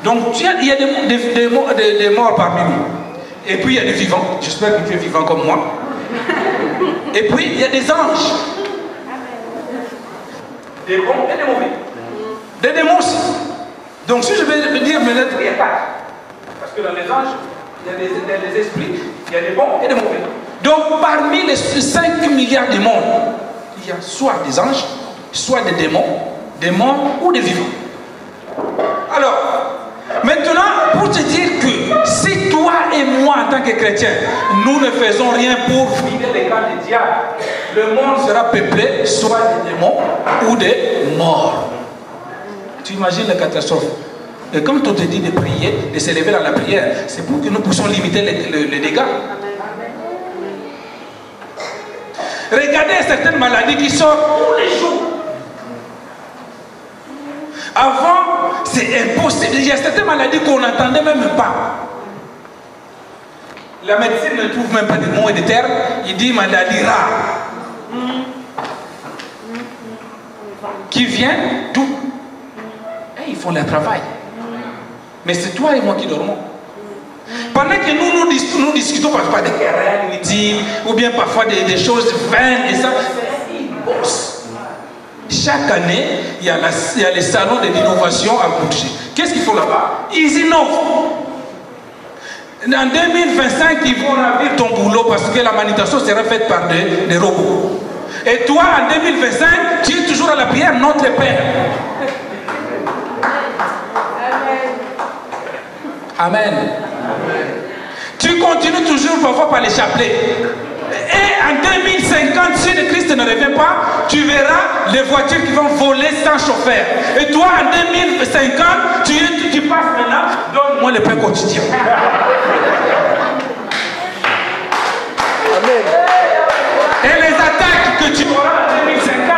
Donc, il y a des morts parmi nous. Et puis, il y a des vivants. J'espère que tu es vivant comme moi. Et puis, il y a des anges. Des bons et des mauvais. Des démons aussi. Donc, si je vais me dire, mais il y a 4. Parce que dans les anges, il y a des esprits, il y a des bons et des mauvais. Donc, parmi les 5 milliards de mondes, il y a soit des anges, soit des démons, des morts ou des vivants. Alors, maintenant, pour te dire que si toi et moi, en tant que chrétiens, nous ne faisons rien pour vider les camps des diables, le monde sera peuplé soit des démons ou des morts. Tu imagines la catastrophe. Et comme on te dit de prier, de s'élever dans la prière, c'est pour que nous puissions limiter les dégâts. Regardez certaines maladies qui sortent tous les jours. Avant, c'est impossible. Il y a certaines maladies qu'on n'entendait même pas. La médecine ne trouve même pas de mots et de termes. Il dit maladie rare. Qui vient d'où? Et ils font leur travail. Mais c'est toi et moi qui dormons. Pendant que nous discutons parfois des querelles inutiles, ou bien parfois des choses vaines, et ça, ils bossent. Chaque année, il y a les salons de l'innovation à Bourges. Qu'est-ce qu'ils font là-bas? Ils innovent. En 2025, ils vont ravir ton boulot parce que la manutention sera faite par des robots. Et toi, en 2025, tu es toujours à la prière, notre Père. Amen. Amen. Tu continues toujours parfois par les chapelets. Et en 2050, si le Christ ne revient pas, tu verras les voitures qui vont voler sans chauffeur. Et toi, en 2050, tu passes maintenant, donne-moi le pain quotidien. Amen. Et les attaques que tu auras en 2050,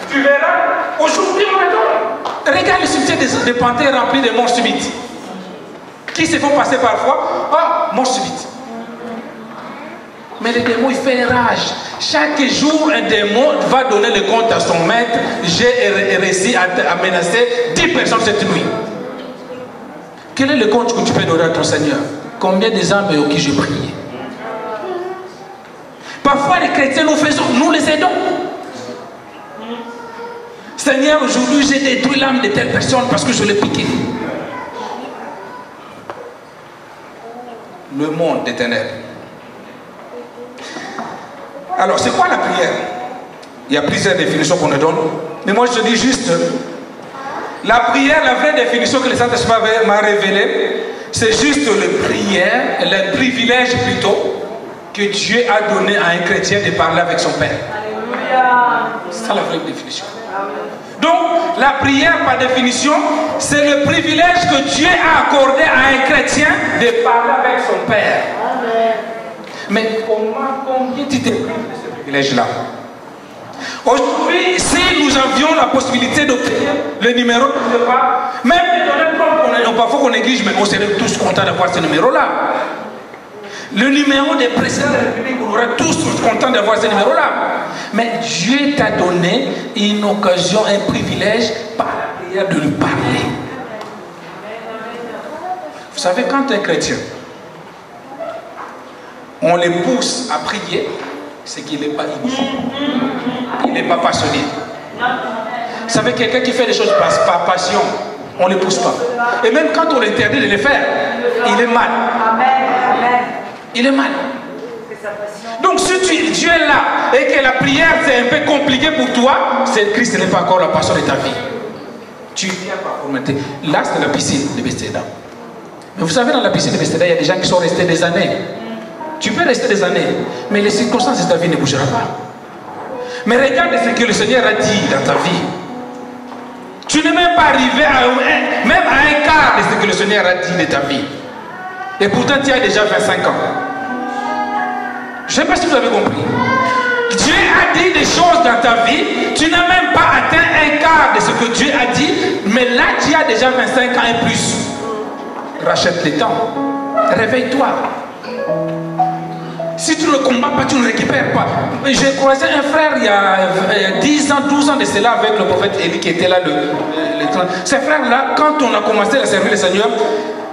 tu verras, aujourd'hui, regarde le cimetière des panthères rempli de morts subites. Qui se font passer parfois, oh, mort subite. Mais le démon, il fait rage. Chaque jour, un démon va donner le compte à son maître. J'ai réussi à menacer 10 personnes cette nuit. Quel est le compte que tu peux donner à ton Seigneur? Combien des âmes aux qui je prie? Parfois, les chrétiens, nous les aidons. Seigneur, aujourd'hui, j'ai détruit l'âme de telle personne parce que je l'ai piqué. Le monde des ténèbres. Alors, c'est quoi la prière? Il y a plusieurs définitions qu'on nous donne. Mais moi, je dis juste, la prière, la vraie définition que le Saint-Esprit m'a révélée, c'est juste le privilège plutôt, que Dieu a donné à un chrétien de parler avec son Père. C'est ça la vraie définition. Donc, la prière, par définition, c'est le privilège que Dieu a accordé à un chrétien de parler avec son Père. Mais combien tu t'es pris de ce privilège-là? Aujourd'hui, si nous avions la possibilité d'obtenir le numéro de départ, même parfois qu'on néglige, mais on serait tous contents d'avoir ce numéro-là. Le numéro des présidents de la République, on aurait tous contents d'avoir ce numéro-là. Mais Dieu t'a donné une occasion, un privilège par la prière de lui parler. Vous savez, quand un chrétien on les pousse à prier, c'est qu'il n'est pas initié. Il n'est pas passionné. Vous savez, quelqu'un qui fait des choses par passion, on ne les pousse pas. Et même quand on l'interdit de les faire, il est mal. Il est mal. Donc si tu es là et que la prière c'est un peu compliqué pour toi, c'est Christ n'est pas encore la passion de ta vie. Tu viens par volonté. Là c'est la piscine de Bethesda. Mais vous savez, dans la piscine de Bethesda, il y a des gens qui sont restés des années. Tu peux rester des années, mais les circonstances de ta vie ne bougeront pas. Mais regarde ce que le Seigneur a dit dans ta vie. Tu n'es même pas arrivé même à un quart de ce que le Seigneur a dit de ta vie. Et pourtant tu as déjà 25 ans. Je ne sais pas si vous avez compris. Dieu a dit des choses dans ta vie, tu n'as même pas atteint un quart de ce que Dieu a dit, mais là tu as déjà 25 ans et plus. Rachète le temps. Réveille-toi. Si tu ne combats pas, tu ne récupères pas. J'ai croisé un frère il y a 10 ans, 12 ans de cela avec le prophète Élie qui était là le 30. Ce frère-là, quand on a commencé à servir le Seigneur,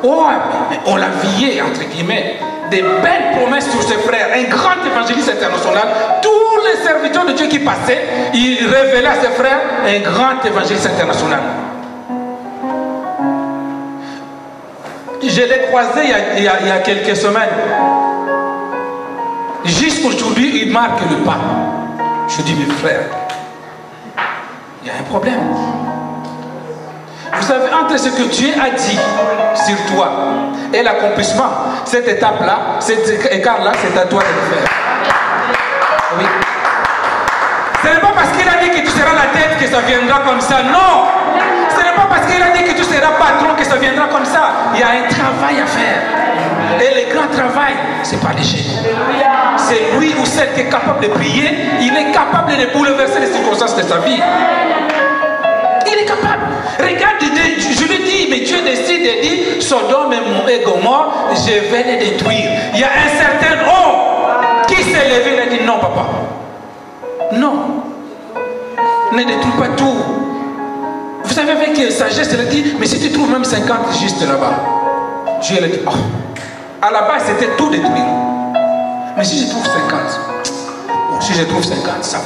on l'a vié, entre guillemets, des belles promesses sur ce frère, un grand évangéliste international. Tous les serviteurs de Dieu qui passaient, il révélait à ses frères un grand évangéliste international. Je l'ai croisé il y a quelques semaines. Jusqu'aujourd'hui, il marque le pas. Je dis, mes frères, il y a un problème. Vous savez, entre ce que Dieu a dit sur toi et l'accomplissement, cette étape-là, cet écart-là, c'est à toi de le faire. Oui. Ce n'est pas parce qu'il a dit que tu seras la tête que ça viendra comme ça. Non. Ce n'est pas parce qu'il a dit que tu seras patron que ça viendra comme ça. Il y a un travail à faire. Et le grand travail, c'est pas léger. C'est lui ou celle qui est capable de prier. Il est capable de bouleverser les circonstances de sa vie. Il est capable. Regarde, je lui dis, mais Dieu décide et dit, Sodome et Gomorrhe, je vais les détruire. Il y a un certain homme qui s'est levé et a dit, non papa, non, ne détruis pas tout. Vous savez, avec sagesse, elle a dit, mais si tu trouves même 50 juste là-bas, Dieu a dit, oh, à la base c'était tout détruire. Mais si je trouve 50, bon, si je trouve 50, ça va.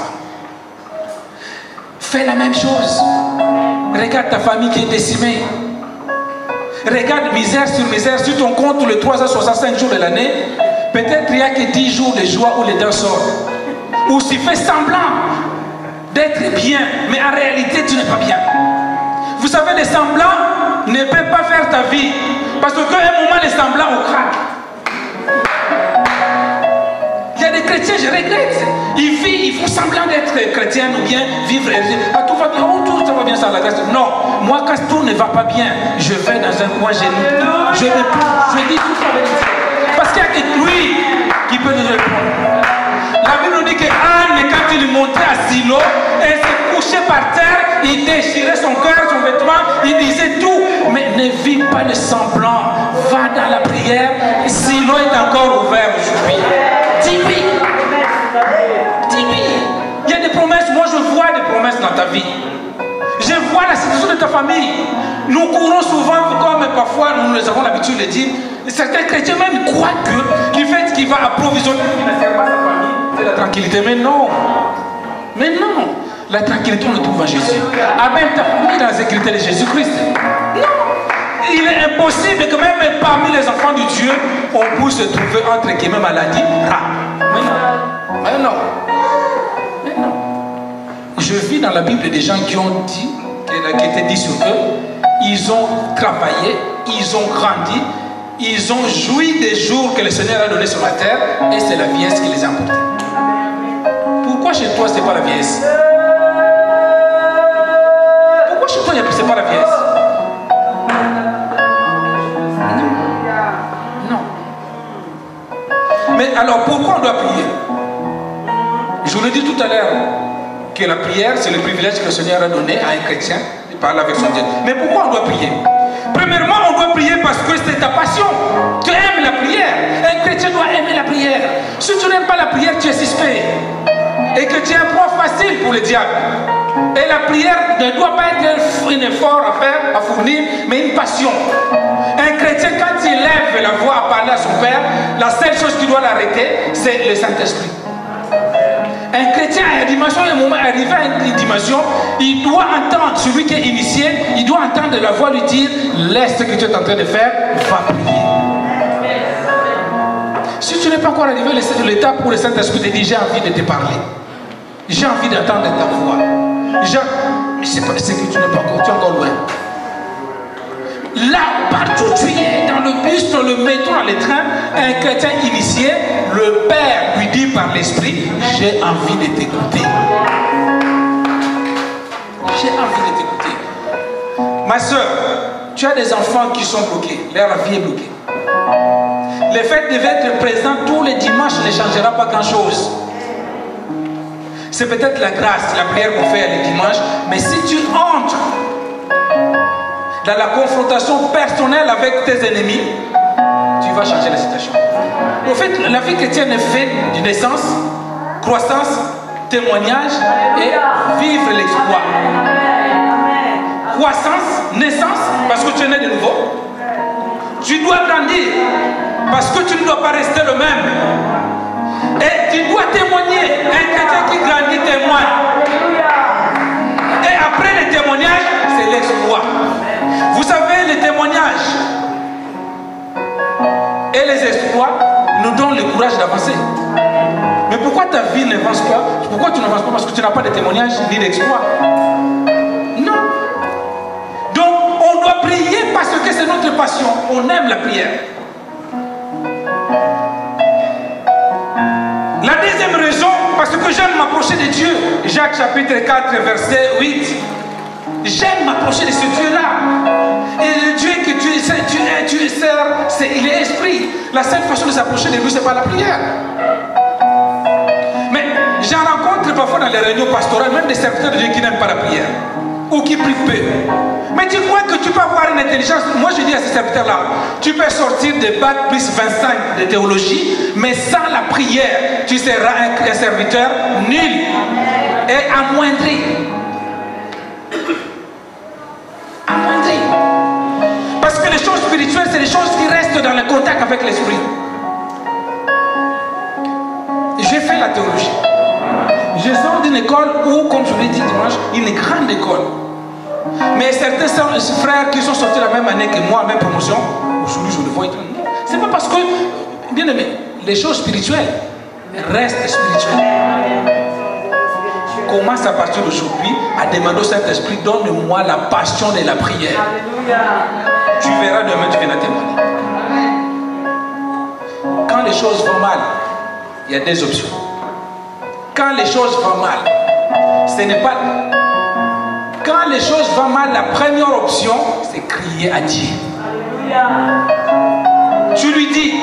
Fais la même chose. Regarde ta famille qui est décimée. Regarde misère sur misère. Si ton compte le 365 jours de l'année, peut-être il n'y a que 10 jours de joie où les dents sortent. Ou tu fais semblant d'être bien, mais en réalité tu n'es pas bien. Vous savez, les semblants ne peuvent pas faire ta vie. Parce qu'à un moment, les semblants au crack. Il y a des chrétiens, je regrette. Ils font semblant d'être chrétiens ou bien vivre. Ah, tout va bien, oh, tout ça va bien sans la grâce. Non, moi quand tout ne va pas bien, je vais dans un coin, je dis tout ça avec Dieu. Parce qu'il y a que lui qui peut nous répondre. La Bible nous dit qu'Anne, quand il montait à Silo, elle s'est couchée par terre, il déchirait son cœur, son vêtement, il disait tout. Mais ne vis pas le semblant, va dans la prière. Silo est encore ouvert aujourd'hui. Dis-lui. Dis-lui. Il y a des promesses, moi je vois des promesses dans ta vie. Je vois la situation de ta famille. Nous courons souvent, comme parfois nous avons l'habitude de dire, certains chrétiens même croient que le fait qu'il va approvisionner financièrement sa famille, c'est la tranquillité. Mais non. Mais non. La tranquillité, on le trouve en Jésus. Amène ta famille dans la sécurité de Jésus-Christ. Non. Il est impossible que même parmi les enfants de Dieu, on puisse se trouver entre guillemets maladie. Mais non. Mais non. Mais non. Je vis dans la Bible des gens qui ont dit, qui étaient dit sur eux, ils ont travaillé, ils ont grandi, ils ont joui des jours que le Seigneur a donnés sur la terre, et c'est la vieillesse qui les a emportés. Pourquoi chez toi, ce n'est pas la vieillesse? Pourquoi chez toi, ce n'est pas la vieillesse? Non. Mais alors, pourquoi on doit prier? Je vous l'ai dit tout à l'heure, que la prière, c'est le privilège que le Seigneur a donné à un chrétien de parler avec son Dieu. Mais pourquoi on doit prier? Premièrement, on doit prier parce que c'est ta passion. Tu aimes la prière. Un chrétien doit aimer la prière. Si tu n'aimes pas la prière, tu es suspect. Et que tu es un proie facile pour le diable. Et la prière ne doit pas être un effort à faire, à fournir, mais une passion. Un chrétien, quand il lève la voix à parler à son Père, la seule chose qui doit l'arrêter, c'est le Saint-Esprit. Un chrétien à une dimension, à un moment arrivé à une dimension, il doit entendre, celui qui est initié, il doit entendre la voix lui dire, laisse ce que tu es en train de faire, va prier. Si tu n'es pas encore arrivé à l'étape où le Saint-Esprit te dit, j'ai envie de te parler, j'ai envie d'entendre ta voix, mais c'est que tu n'es pas encore, tu es encore loin. Là, partout où tu es, dans le bus, dans le métro, dans les trains, un chrétien initié, le Père lui dit par l'Esprit, j'ai envie de t'écouter. J'ai envie de t'écouter. Ma soeur, tu as des enfants qui sont bloqués, leur vie est bloquée. Le fait d'être présent tous les dimanches ne changera pas grand-chose. C'est peut-être la grâce, la prière qu'on fait les dimanches, mais si tu entres dans la confrontation personnelle avec tes ennemis, tu vas changer la situation. Au fait, la vie chrétienne est faite de naissance, croissance, témoignage et vivre l'exploit. Croissance, naissance, parce que tu es né de nouveau. Tu dois grandir, parce que tu ne dois pas rester le même. Et tu dois témoigner. Un chrétien qui grandit témoigne. Et après le témoignage, c'est l'exploit. Vous savez, les témoignages et les exploits nous donnent le courage d'avancer. Mais pourquoi ta vie n'avance pas? Pourquoi tu n'avances pas? Parce que tu n'as pas de témoignage ni d'exploit. Non. Donc, on doit prier parce que c'est notre passion. On aime la prière. La deuxième raison, parce que j'aime m'approcher de Dieu. Jacques chapitre 4, verset 8. J'aime m'approcher de ce Dieu-là. Et le Dieu que tu sers, il est esprit. La seule façon de s'approcher de lui, c'est par la prière. Mais j'en rencontre parfois dans les réunions pastorales, même des serviteurs de Dieu qui n'aiment pas la prière. Ou qui prient peu. Mais tu crois que tu peux avoir une intelligence? Moi je dis à ces serviteurs-là, tu peux sortir de bac plus 25 de théologie, mais sans la prière, tu seras un serviteur nul et amoindri. Amoindri. Parce que les choses spirituelles, c'est les choses qui restent dans le contact avec l'esprit. J'ai fait la théologie. Je sors d'une école où, comme je l'ai dit dimanche, une grande école. Mais certains frères qui sont sortis la même année que moi, même promotion, aujourd'hui je le vois. C'est pas parce que, bien aimé, les choses spirituelles restent spirituelles. Commence à partir d'aujourd'hui à demander au Saint-Esprit, donne-moi la passion de la prière. Tu verras demain, tu viendras témoigner. Quand les choses vont mal, il y a des options. Quand les choses vont mal, ce n'est pas... Quand les choses vont mal, la première option, c'est crier à Dieu. Tu lui dis,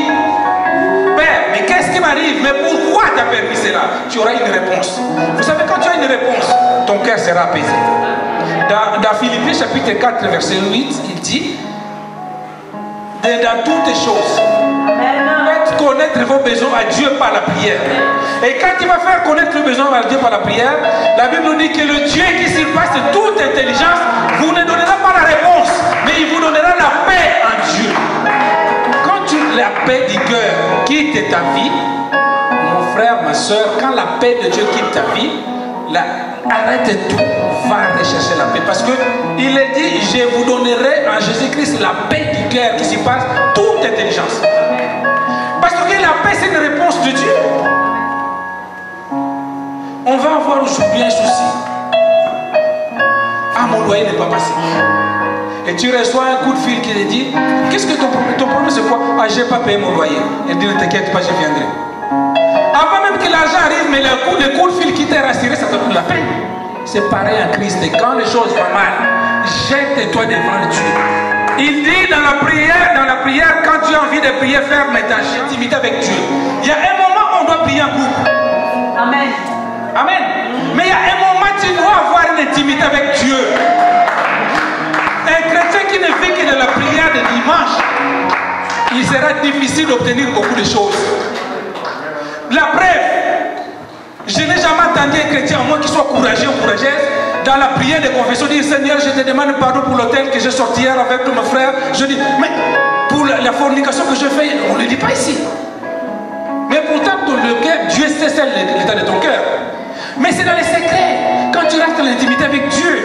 Père, mais qu'est-ce qui m'arrive? Mais pourquoi tu as permis cela? Tu auras une réponse. Vous savez, quand tu as une réponse, ton cœur sera apaisé. Dans Philippiens chapitre 4, verset 8, il dit, dans toutes les choses, faites connaître vos besoins à Dieu par la prière. Et quand tu vas faire connaître le besoin à Dieu par la prière, la Bible nous dit que le Dieu qui surpasse toute intelligence vous ne donnera pas la réponse, mais il vous donnera la paix en Dieu. Quand la paix du cœur quitte ta vie, mon frère, ma soeur, quand la paix de Dieu quitte ta vie, arrête tout, va rechercher la paix. Parce qu'il est dit, je vous donnerai en Jésus-Christ la paix du cœur qui surpasse toute intelligence. Parce que la paix, c'est une réponse de Dieu. On va avoir aujourd'hui un souci. Ah, mon loyer n'est pas passé. Et tu reçois un coup de fil qui te dit, qu'est-ce que ton problème c'est quoi? Ah, j'ai pas payé mon loyer. Elle dit, ne t'inquiète pas, je viendrai. Avant même que l'argent arrive, mais le coup de fil qui t'a rassuré, ça te donne la paix. C'est pareil en Christ. Et quand les choses vont mal, jette-toi devant Dieu. Il dit dans la prière, quand tu as envie de prier, ferme ta intimité avec Dieu. Il y a un moment où on doit prier en couple. Amen. Amen. Mais il y a un moment où tu dois avoir une intimité avec Dieu. Un chrétien qui ne vit que de la prière de dimanche, il sera difficile d'obtenir beaucoup de choses. La preuve, Je n'ai jamais entendu un chrétien, moi qui soit courageux ou courageuse, dans la prière de confession, dire Seigneur, je te demande pardon pour l'hôtel que j'ai sorti hier avec mon frère. Je dis, mais pour la fornication que je fais, on ne le dit pas ici. Mais pourtant, dans le cœur, Dieu sait l'état de ton cœur. Mais c'est dans les secrets, quand tu restes dans l'intimité avec Dieu.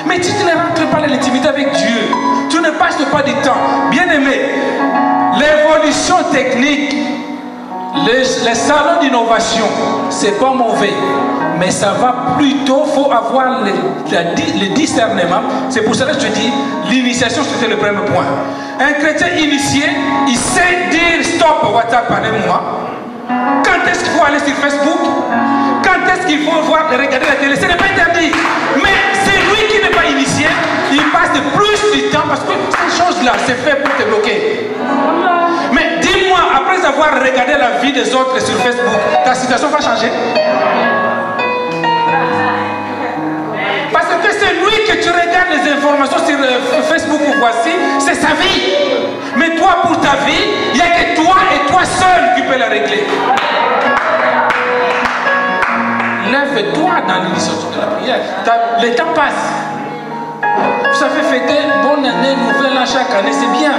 Mais si tu ne rentres pas dans l'intimité avec Dieu, tu ne passes pas du temps. Bien aimé, l'évolution technique, les salons d'innovation, c'est pas mauvais, mais ça va plutôt, il faut avoir le discernement. C'est pour cela que je dis, l'initiation, c'était le premier point. Un chrétien initié, il sait dire stop WhatsApp pendant un moment. Quand est-ce qu'il faut aller sur Facebook? Quand est-ce qu'il faut regarder la télé? Ce n'est pas interdit. Mais c'est lui qui n'est pas initié, il passe plus du temps parce que ces choses-là, c'est fait pour te bloquer. Mais dis-moi, après avoir regardé la vie des autres sur Facebook, ta situation va changer? Parce que c'est lui que tu regardes les informations sur Facebook ou voici, c'est sa vie. Mais toi, pour ta vie, il n'y a que toi et toi seul qui peux la régler. Lève-toi dans l'initiative de la prière. Le temps passe. Vous savez fêter bonne année, nouvelle an chaque année, c'est bien.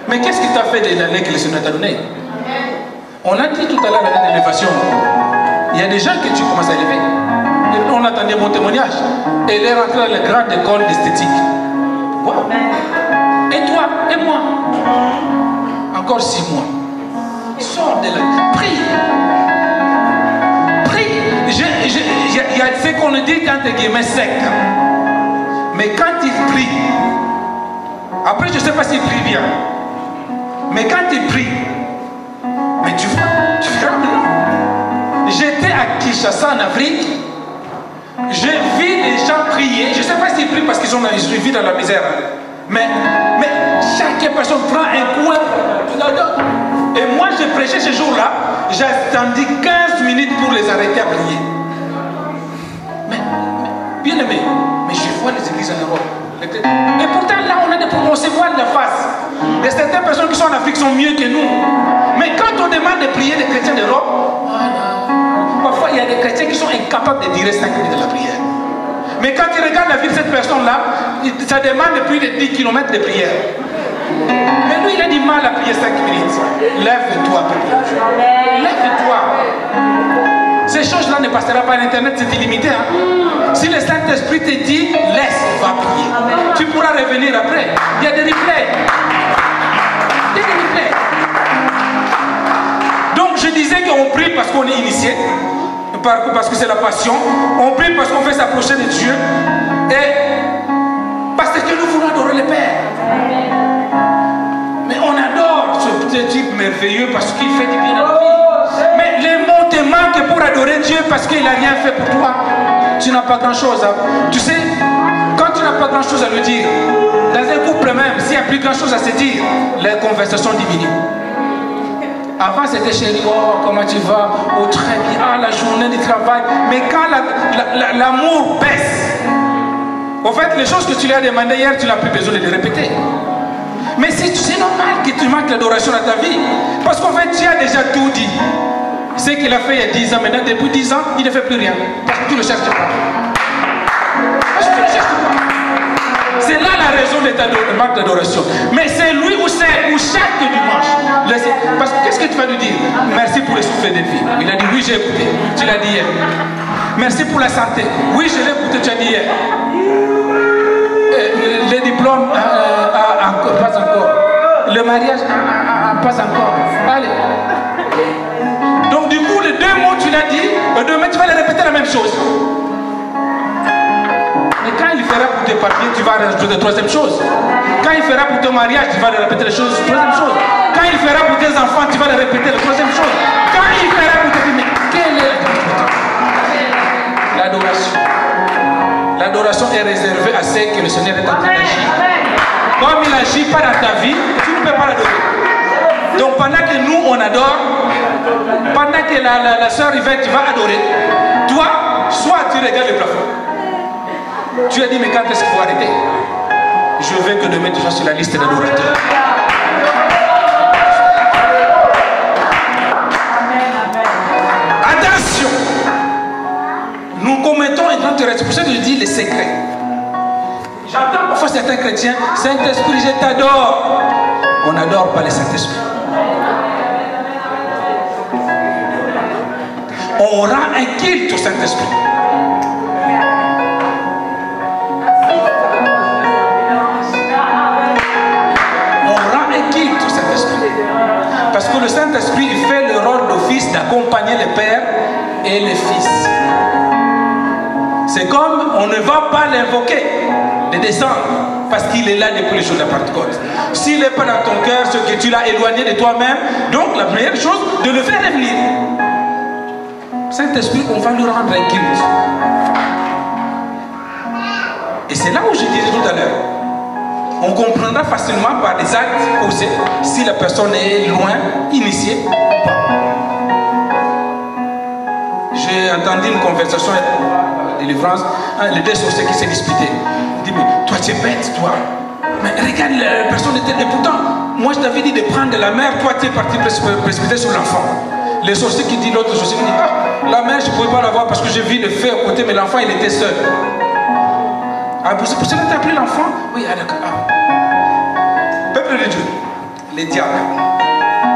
Mais qu'est-ce qui t'a fait de l'année que le Seigneur t'a donné? On a dit tout à l'heure l'année d'élévation. Il y a des gens que tu commences à élever. On attendait mon témoignage. Elle est rentrée dans la grande école d'esthétique. Wow. Et toi, et moi? Encore 6 mois. Sors de la... Prie. Prie. Il y a ce qu'on dit entre guillemets secte. Mais quand il prie, après je ne sais pas s'il prie bien, mais quand il prie, mais tu verras maintenant. J'étais à Kinshasa en Afrique, j'ai vu les gens prier, je ne sais pas s'ils prient parce qu'ils vivent dans la misère, mais chaque personne prend un coin, et moi je prêchais ce jour-là, j'ai attendu 15 minutes pour les arrêter à prier. Mais bien aimé, mais je vois les églises en Europe. Et pourtant là on se voit la face. Et certaines personnes qui sont en Afrique sont mieux que nous. Mais quand on demande de prier les chrétiens d'Europe, parfois il y a des chrétiens qui sont incapables de durer 5 minutes de la prière. Mais quand tu regardes la vie de cette personne-là, ça demande plus de 10 km de prière. Mais lui il a du mal à prier 5 minutes. Lève-toi, lève-toi. Ces choses-là ne passeront pas à l'internet, c'est illimité. Hein? Si le Saint-Esprit te dit, laisse, va prier. Tu pourras revenir après. Il y a des replays. Il y a des replays. Donc je disais qu'on prie parce qu'on est initié, parce que c'est la passion. On prie parce qu'on veut s'approcher de Dieu. Et parce que nous voulons adorer le Père. Mais on adore ce petit type merveilleux parce qu'il fait du bien à la vie. Mais les mots te manquent pour adorer Dieu parce qu'il n'a rien fait pour toi. Tu n'as pas grand chose à... Tu sais, quand tu n'as pas grand chose à lui dire, dans un couple même, s'il n'y a plus grand chose à se dire, les conversations diminuent. Avant c'était chérie, oh comment tu vas, oh très bien, ah la journée du travail. Mais quand l'amour baisse, en fait les choses que tu lui as demandées hier, tu n'as plus besoin de les répéter. Mais c'est normal que tu manques l'adoration dans ta vie. Parce qu'en fait, tu as déjà tout dit. Ce qu'il a fait il y a 10 ans, maintenant, depuis 10 ans, il ne fait plus rien. Parce que tu ne le cherches pas. Parce que tu ne le cherches pas. C'est là la raison de ta manque d'adoration. Mais c'est lui ou chaque dimanche. Parce que qu'est-ce que tu vas lui dire? Merci pour le souffle de vie. Il a dit oui, j'ai écouté. Tu l'as dit hier. Merci pour la santé. Oui, je l'ai écouté, tu as dit hier. Les diplômes, pas encore. Le mariage, pas encore. Allez. Donc du coup, les 2 mots tu l'as dit, demain tu vas les répéter la même chose. Mais quand il fera pour tes papiers, tu vas rajouter la 3e chose. Quand il fera pour ton mariage, tu vas répéter les choses, 3e chose. Quand il fera pour tes enfants, tu vas répéter la 3e chose. Quand il fera pour tes filles, mais quelle est la difficulté? L'adoration. L'adoration est réservée à ceux que le Seigneur est en train d'agir. Comme il n'agit pas dans ta vie, tu ne peux pas l'adorer. Donc pendant que nous on adore, pendant que la soeur Yvette va adorer, toi, soit tu regardes le plafond. Tu as dit mais quand est-ce qu'il faut arrêter? Je veux que demain tu sois sur la liste d'adorateurs. pour ça que je dis les secrets. J'entends parfois certains chrétiens, Saint-Esprit, je t'adore. On n'adore pas le Saint-Esprit. On rend un culte au Saint-Esprit. On rend un culte au Saint-Esprit. Parce que le Saint-Esprit fait le rôle d'office d'accompagner le Père et le Fils. C'est comme on ne va pas l'invoquer de descendre parce qu'il est là depuis les jours de la Pentecôte. S'il n'est pas dans ton cœur, ce que tu l'as éloigné de toi-même, donc la meilleure chose, de le faire revenir. Saint-Esprit, on va lui rendre un culte. Et c'est là où je disais tout à l'heure. On comprendra facilement par des actes posés si la personne est loin, initiée ou pas. J'ai entendu une conversation avec la délivrance, les deux sorciers qui s'est disputé. Il dit, mais toi tu es bête, toi. Mais regarde, la personne était... Et pourtant, moi je t'avais dit de prendre la mère, toi tu es parti précipiter sur l'enfant. Les sorciers qui disent, l'autre sorcier qui dit, ah, la mère je ne pouvais pas la voir parce que j'ai vu le feu à côté, mais l'enfant il était seul. Ah, c'est pour cela que tu as appelé l'enfant? Oui, ah, d'accord. Ah. Peuple de Dieu, les diables,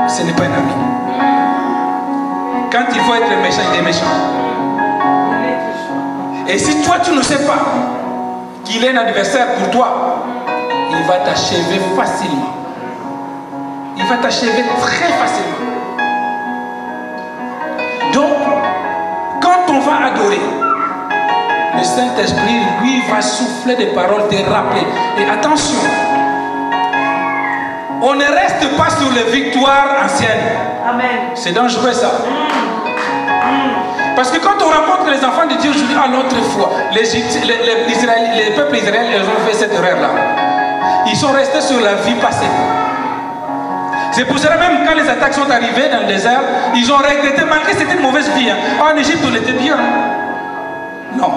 ce n'est pas un ami. Quand il faut être méchant, il est méchant. Et si toi tu ne sais pas qu'il est un adversaire pour toi, il va t'achever facilement. Il va t'achever très facilement. Donc, quand on va adorer, le Saint-Esprit, lui, va souffler des paroles, te rappeler. Et attention, on ne reste pas sur les victoires anciennes. Amen. C'est dangereux ça. Parce que quand on rencontre les enfants de Dieu, je dis, ah, l'autre fois, les peuples israéliens, ils ont fait cette erreur-là. Ils sont restés sur la vie passée. C'est pour cela même quand les attaques sont arrivées dans le désert, ils ont regretté, malgré que c'était une mauvaise vie. Hein. En Égypte, on était bien. Non.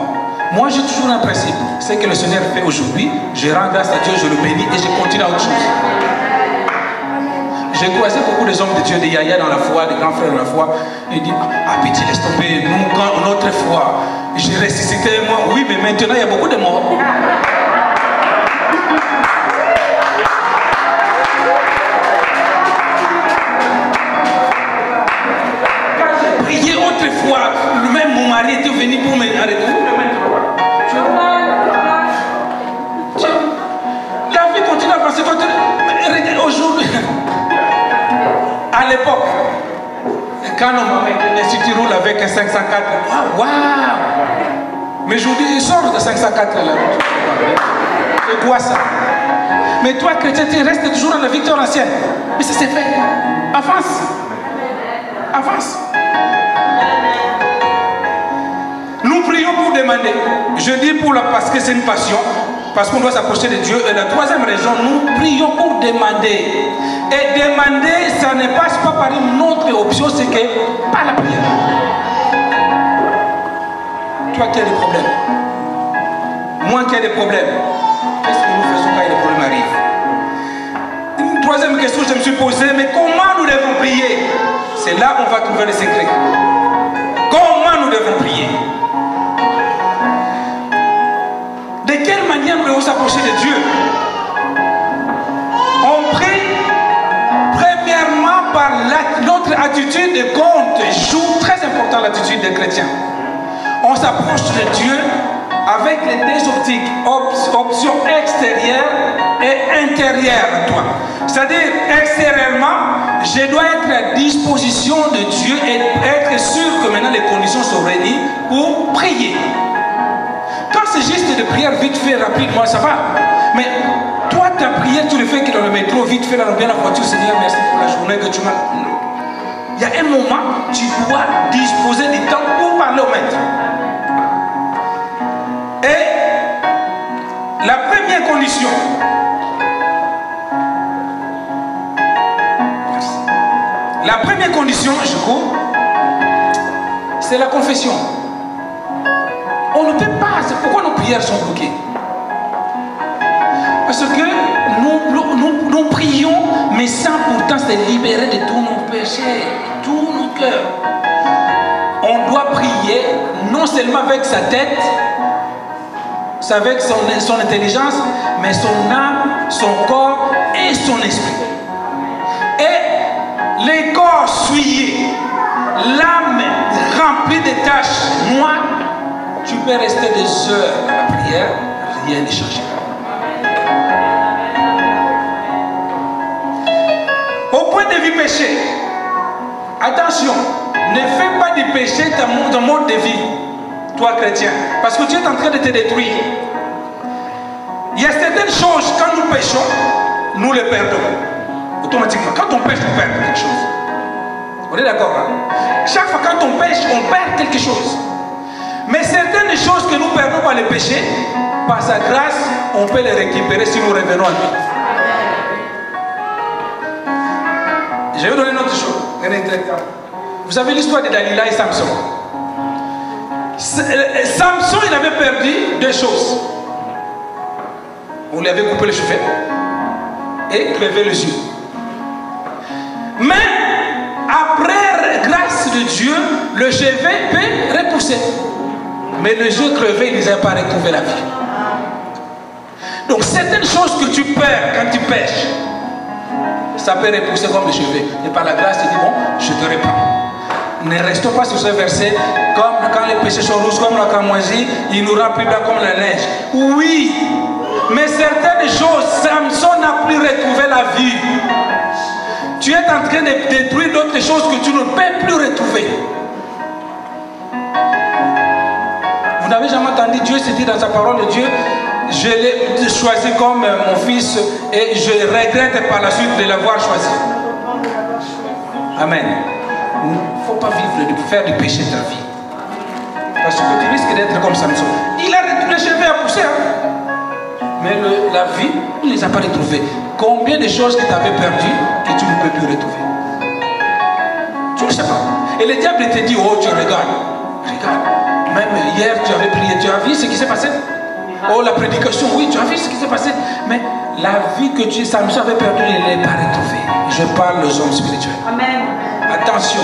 Moi, j'ai toujours un principe. C'est que le Seigneur fait aujourd'hui, je rends grâce à Dieu, je le bénis et je continue à autre chose. J'ai croisé beaucoup des hommes de Dieu, des yaya dans la foi, des grands frères dans la foi. Ils disent, ah pitié, laisse tomber. Nous, quand notre foi, j'ai ressuscité moi. Oui, mais maintenant, il y a beaucoup de morts. Quand j'ai prié autrefois, même mon mari était venu pour m'arrêter. La vie continue à passer. Aujourd'hui, à l'époque, quand on m'a maintenu, si tu roules avec un 504, waouh! Mais je vous dis, il sort de 504 là. C'est quoi ça? Mais toi, chrétien, tu restes toujours dans la victoire ancienne. Mais ça s'est fait. Avance. Avance. Nous prions pour demander. Je dis parce que c'est une passion. Parce qu'on doit s'approcher de Dieu. Et la troisième raison, nous prions pour demander. Et demander, ça ne passe pas par une autre option, c'est que par la prière. Toi qui as des problèmes, moi qui ai des problèmes, qu'est-ce que nous faisons quand les problèmes arrivent? Une troisième question que je me suis posée, mais comment nous devons prier? C'est là qu'on va trouver le secret. Comment nous devons prier? De quelle manière nous devons s'approcher de Dieu? On prie premièrement par notre attitude de compte. Joue très important l'attitude des chrétiens. On s'approche de Dieu avec les deux optiques, option extérieure et intérieure à toi. C'est-à-dire, extérieurement, je dois être à disposition de Dieu et être sûr que maintenant les conditions sont réunies pour prier. Quand c'est juste de prière vite fait, rapidement, ça va. Mais toi, ta prière, tu le fais que dans le métro, vite fait, dans la voiture, Seigneur, merci pour la journée que tu m'as. Il y a un moment, tu dois disposer du temps pour parler au maître. Et la première condition, je crois, c'est la confession. On ne peut pas, c'est pourquoi nos prières sont bloquées. Parce que nous prions, mais sans pourtant se libérer de tous nos péchés, de tous nos cœurs. On doit prier non seulement avec sa tête, C'est avec son intelligence, mais son âme, son corps et son esprit. Et les corps souillés, l'âme remplie de taches noires, tu peux rester des heures à la prière, rien ne changera. Au point de vue péché, attention, ne fais pas du péché ton mode de vie, toi chrétien, parce que tu es en train de te détruire. Il y a certaines choses, quand nous péchons, nous les perdons. Automatiquement, quand on pêche, on perd quelque chose. On est d'accord, hein? Chaque fois quand on pêche, on perd quelque chose. Mais certaines choses que nous perdons par le péché, par sa grâce, on peut les récupérer si nous revenons à lui. Je vais vous donner une autre chose. Vous avez l'histoire de Dalila et Samson. Samson, il avait perdu deux choses. On lui avait coupé les cheveux et crevé les yeux. Mais après grâce de Dieu, le cheveu peut repousser. Mais les yeux crevés, ils n'avaient pas retrouvé la vie. Donc certaines choses que tu perds quand tu pêches, ça peut repousser comme les cheveux. Et par la grâce, tu dis, bon, je te reprends. Ne restons pas sur ce verset, comme quand les péchés sont rouges comme la cramoisie, il nous rend plus blanc comme la neige. Oui, mais certaines choses, Samson n'a plus retrouvé la vie. Tu es en train de détruire d'autres choses que tu ne peux plus retrouver. Vous n'avez jamais entendu Dieu se dire dans sa parole de Dieu, je l'ai choisi comme mon fils et je regrette par la suite de l'avoir choisi. Amen. Il ne faut pas vivre, faire du péché de ta vie. Parce que tu risques d'être comme Samson. Il a les cheveux à pousser. Hein? Mais la vie, il ne les a pas retrouvés. Combien de choses que tu avais perdues que tu ne peux plus retrouver? Tu ne sais pas. Et le diable te dit, oh, tu regardes. Regarde. Même hier, tu avais prié. Tu as vu ce qui s'est passé? Oh, la prédication, oui, tu as vu ce qui s'est passé. Mais la vie que Samson avait perdue, il ne l'est pas retrouvée. Je parle aux hommes spirituels. Amen. Attention.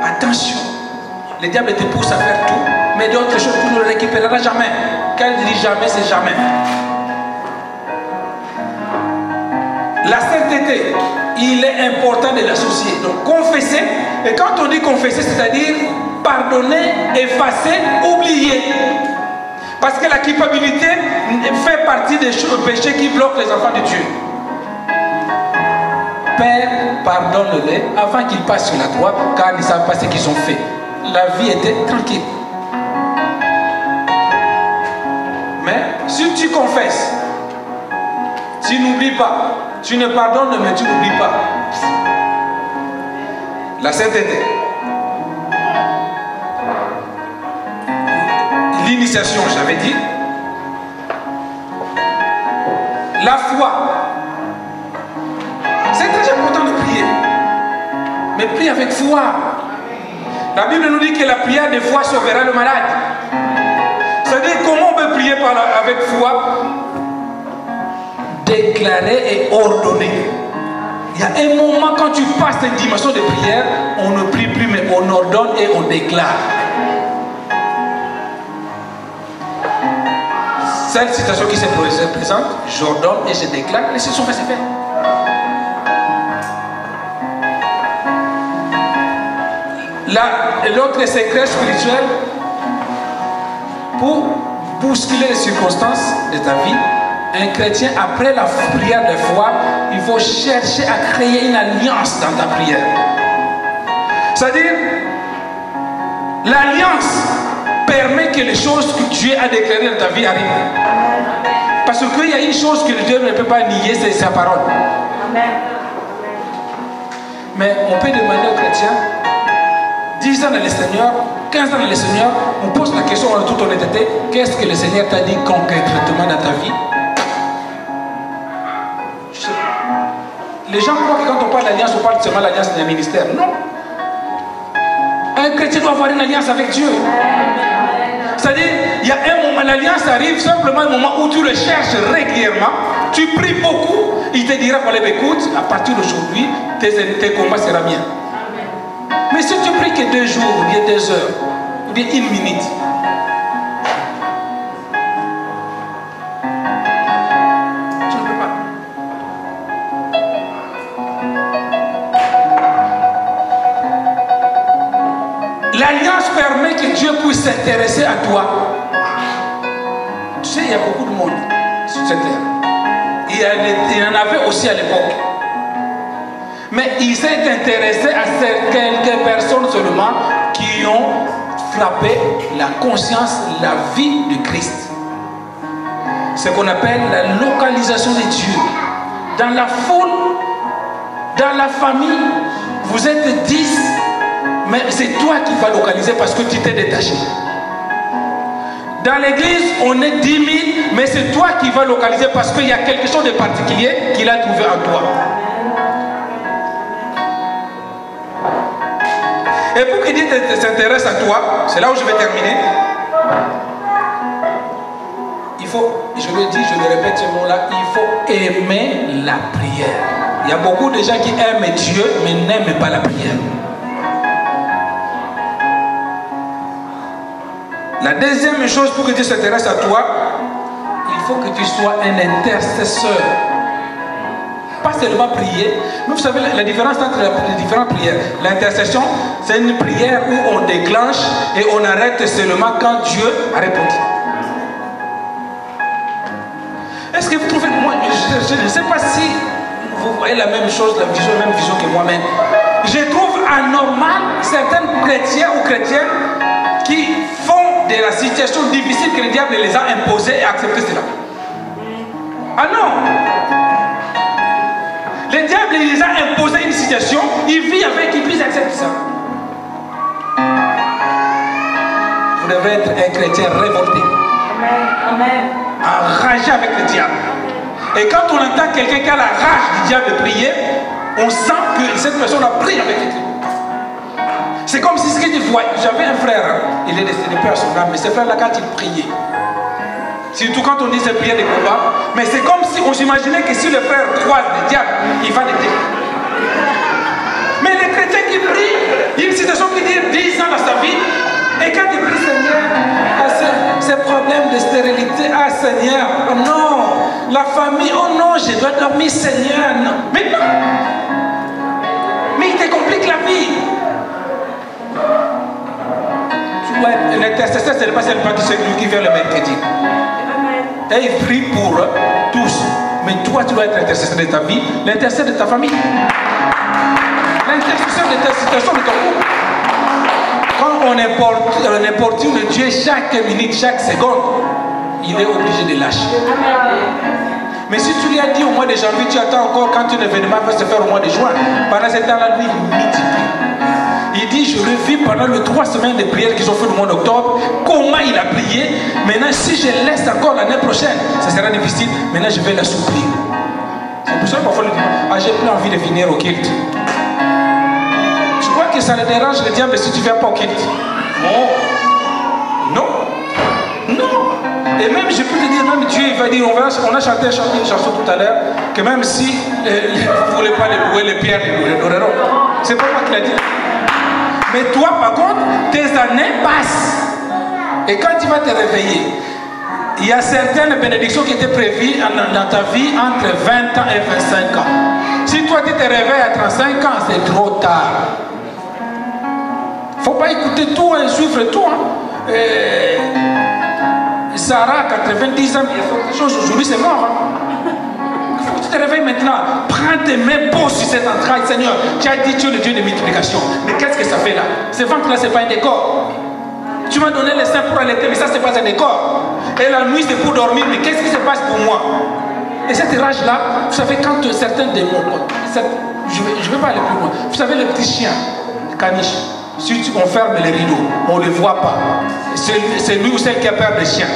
Attention. Le diable te pousse à faire tout, mais d'autres choses, tu ne le récupéreras jamais. Quand il dit jamais, c'est jamais. La sainteté, il est important de l'associer. Donc confesser, et quand on dit confesser, c'est-à-dire pardonner, effacer, oublier. Parce que la culpabilité fait partie des péchés qui bloquent les enfants de Dieu. Père, pardonne-les avant qu'ils passent sur la droite, car ils ne savent pas ce qu'ils ont fait. La vie était tranquille. Mais si tu confesses, tu n'oublies pas, tu ne pardonnes, mais tu n'oublies pas. La sainteté. L'initiation, j'avais dit. La foi. C'est très important de prier. Mais prie avec foi. La Bible nous dit que la prière de foi sauvera le malade. C'est-à-dire comment on peut prier avec foi? Déclarer et ordonner. Il y a un moment quand tu passes une dimension de prière, on ne prie plus mais on ordonne et on déclare. Cette situation qui se présente, j'ordonne et je déclare, les choses sont faites, c'est fait. L'autre secret spirituel, pour bousculer les circonstances de ta vie, un chrétien, après la prière de foi, il faut chercher à créer une alliance dans ta prière. C'est-à-dire, l'alliance permet que les choses que Dieu a déclarées dans ta vie arrivent. Parce qu'il y a une chose que Dieu ne peut pas nier, c'est sa parole. Mais on peut demander aux chrétiens, 10 ans dans le Seigneur, 15 ans dans le Seigneur, on pose la question en toute honnêteté, qu'est-ce que le Seigneur t'a dit concrètement dans ta vie? Les gens croient que quand on parle d'alliance, on parle seulement de l'alliance d'un ministère. Non. Un chrétien doit avoir une alliance avec Dieu. C'est-à-dire, il y a un moment, l'alliance arrive simplement au moment où tu le cherches régulièrement, tu pries beaucoup, il te dira, voilà, écoute, à partir d'aujourd'hui, tes combats seront bien. Mais si tu pries que 2 jours, ou bien 2 heures, ou bien 1 minute, L'alliance permet que Dieu puisse s'intéresser à toi. Tu sais, il y a beaucoup de monde sur cette terre. Il y en avait aussi à l'époque. Mais il s'est intéressé à quelques personnes seulement qui ont frappé la conscience, la vie de Christ. Ce qu'on appelle la localisation de Dieu. Dans la foule, dans la famille, vous êtes 10, mais c'est toi qui vas localiser parce que tu t'es détaché. Dans l'église, on est 10 000, mais c'est toi qui vas localiser parce qu'il y a quelque chose de particulier qu'il a trouvé en toi. Et pour que Dieu s'intéresse à toi, c'est là où je vais terminer. Il faut, je le dis, je le répète ce mot-là, il faut aimer la prière. Il y a beaucoup de gens qui aiment Dieu, mais n'aiment pas la prière. La deuxième chose pour que Dieu s'intéresse à toi, il faut que tu sois un intercesseur. Pas seulement prier, mais vous savez la différence entre les différentes prières. L'intercession, c'est une prière où on déclenche et on arrête seulement quand Dieu a répondu. Est-ce que vous trouvez, moi, je ne sais pas si vous voyez la même chose, la même vision que moi-même. Je trouve anormal certains chrétiens ou chrétiennes qui font de la situation difficile que le diable les a imposées et accepté cela. Ah non! Le diable les a imposé une situation, il vit avec, il puisse accepter ça. Vous devez être un chrétien révolté. Amen. Enragé avec le diable. Et quand on entend quelqu'un qui a la rage du diable de prier, on sent que cette personne a prié avec Dieu. C'est comme si ce que tu vois, j'avais un frère, hein, il est décédé peu à son âme, mais ce frère-là, quand il priait, surtout quand on dit c'est prière de combat, mais c'est comme si on s'imaginait que si le frère croise le diable, il va le dire. Mais les chrétiens qui prient, il y a une situation qui dure 10 ans dans sa vie, et quand il prie, Seigneur, ces problèmes de stérilité, ah Seigneur, oh non, la famille, oh non, je dois dormir, Seigneur, non. Mais non, mais il te complique la vie. L'intercesseur, ce n'est pas seulement celui qui vient le mercredi. Et il prie pour tous. Mais toi, tu dois être l'intercesseur de ta vie, l'intercesseur de ta famille, l'intercesseur de ta situation, de ton couple. Quand on importune Dieu chaque minute, chaque seconde, il est obligé de lâcher. Mais si tu lui as dit au mois de janvier, tu attends encore quand un événement va se faire au mois de juin, pendant ce temps-là, lui, il multiplie. Il dit, je revis pendant les 3 semaines de prière qu'ils ont fait le mois d'octobre, comment il a prié. Maintenant, si je laisse encore l'année prochaine, ça sera difficile. Maintenant, je vais l'assouplir. C'est pour ça que parfois, il dit, ah, j'ai plus envie de venir au culte. Tu crois que ça le dérange le diable si tu ne viens pas au culte? Non. Non. Et même, je peux te dire, même Dieu, il va dire, on a chanté une chanson tout à l'heure, que même si vous ne voulez pas les louer, les pierres, les loueront. C'est pas moi qui l'a dit. Mais toi, par contre, tes années passent. Et quand tu vas te réveiller, il y a certaines bénédictions qui étaient prévues dans ta vie entre 20 ans et 25 ans. Si toi, tu te réveilles à 35 ans, c'est trop tard. Il ne faut pas écouter tout et suivre tout. Hein. Sarah, 90 ans, il y a quelque chose, aujourd'hui c'est mort. Hein. Il faut que tu te réveilles maintenant. Prends tes mains, pose sur cette entraille, Seigneur. Tu as dit, tu es le Dieu de multiplication. Mais qu'est-ce que ça fait là? Ce ventre-là, ce n'est pas un décor. Tu m'as donné les seins pour allaiter, mais ça, ce n'est pas un décor. Et la nuit, c'est pour dormir, mais qu'est-ce qui se passe pour moi? Et cette rage-là, vous savez, quand certains démons, je ne vais pas aller plus loin. Vous savez, le petit chien, le caniche, si on ferme les rideaux, on ne le voit pas. C'est lui ou celle qui a peur des chiens.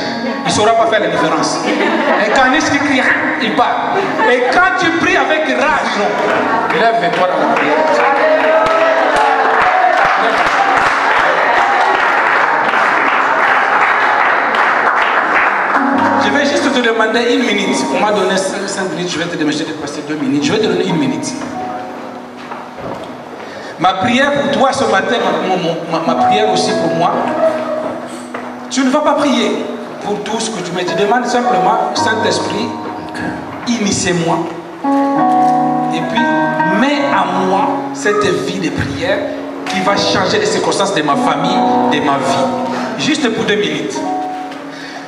Il ne saura pas faire la différence. Un caniche qui crie, il part. Et quand tu pries avec rage, non. Lève-toi dans la prière. Je vais juste te demander 1 minute. On m'a donné 5 minutes, je vais te demander de passer 2 minutes. Je vais te donner 1 minute. Ma prière pour toi ce matin, ma prière aussi pour moi, tu ne vas pas prier pour tout ce que tu me dis. Demande simplement, Saint-Esprit, initie-moi. Et puis, mets à moi cette vie de prière qui va changer les circonstances de ma famille, de ma vie. Juste pour 2 minutes.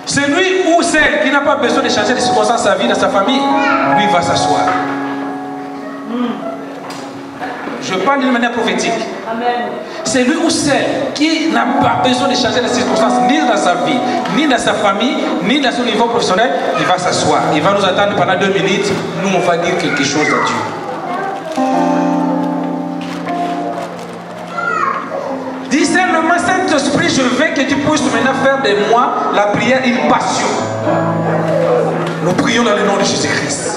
Celui ou celle qui n'a pas besoin de changer les circonstances de sa vie, de sa famille, lui va s'asseoir. Je parle d'une manière prophétique. Celui ou celle qui n'a pas besoin de changer les circonstances ni dans sa vie, ni dans sa famille, ni dans son niveau professionnel, il va s'asseoir. Il va nous attendre pendant 2 minutes. Nous, on va dire quelque chose à Dieu. Discernement, Saint-Esprit, je veux que tu puisses maintenant faire de moi la prière une passion. Nous prions dans le nom de Jésus-Christ.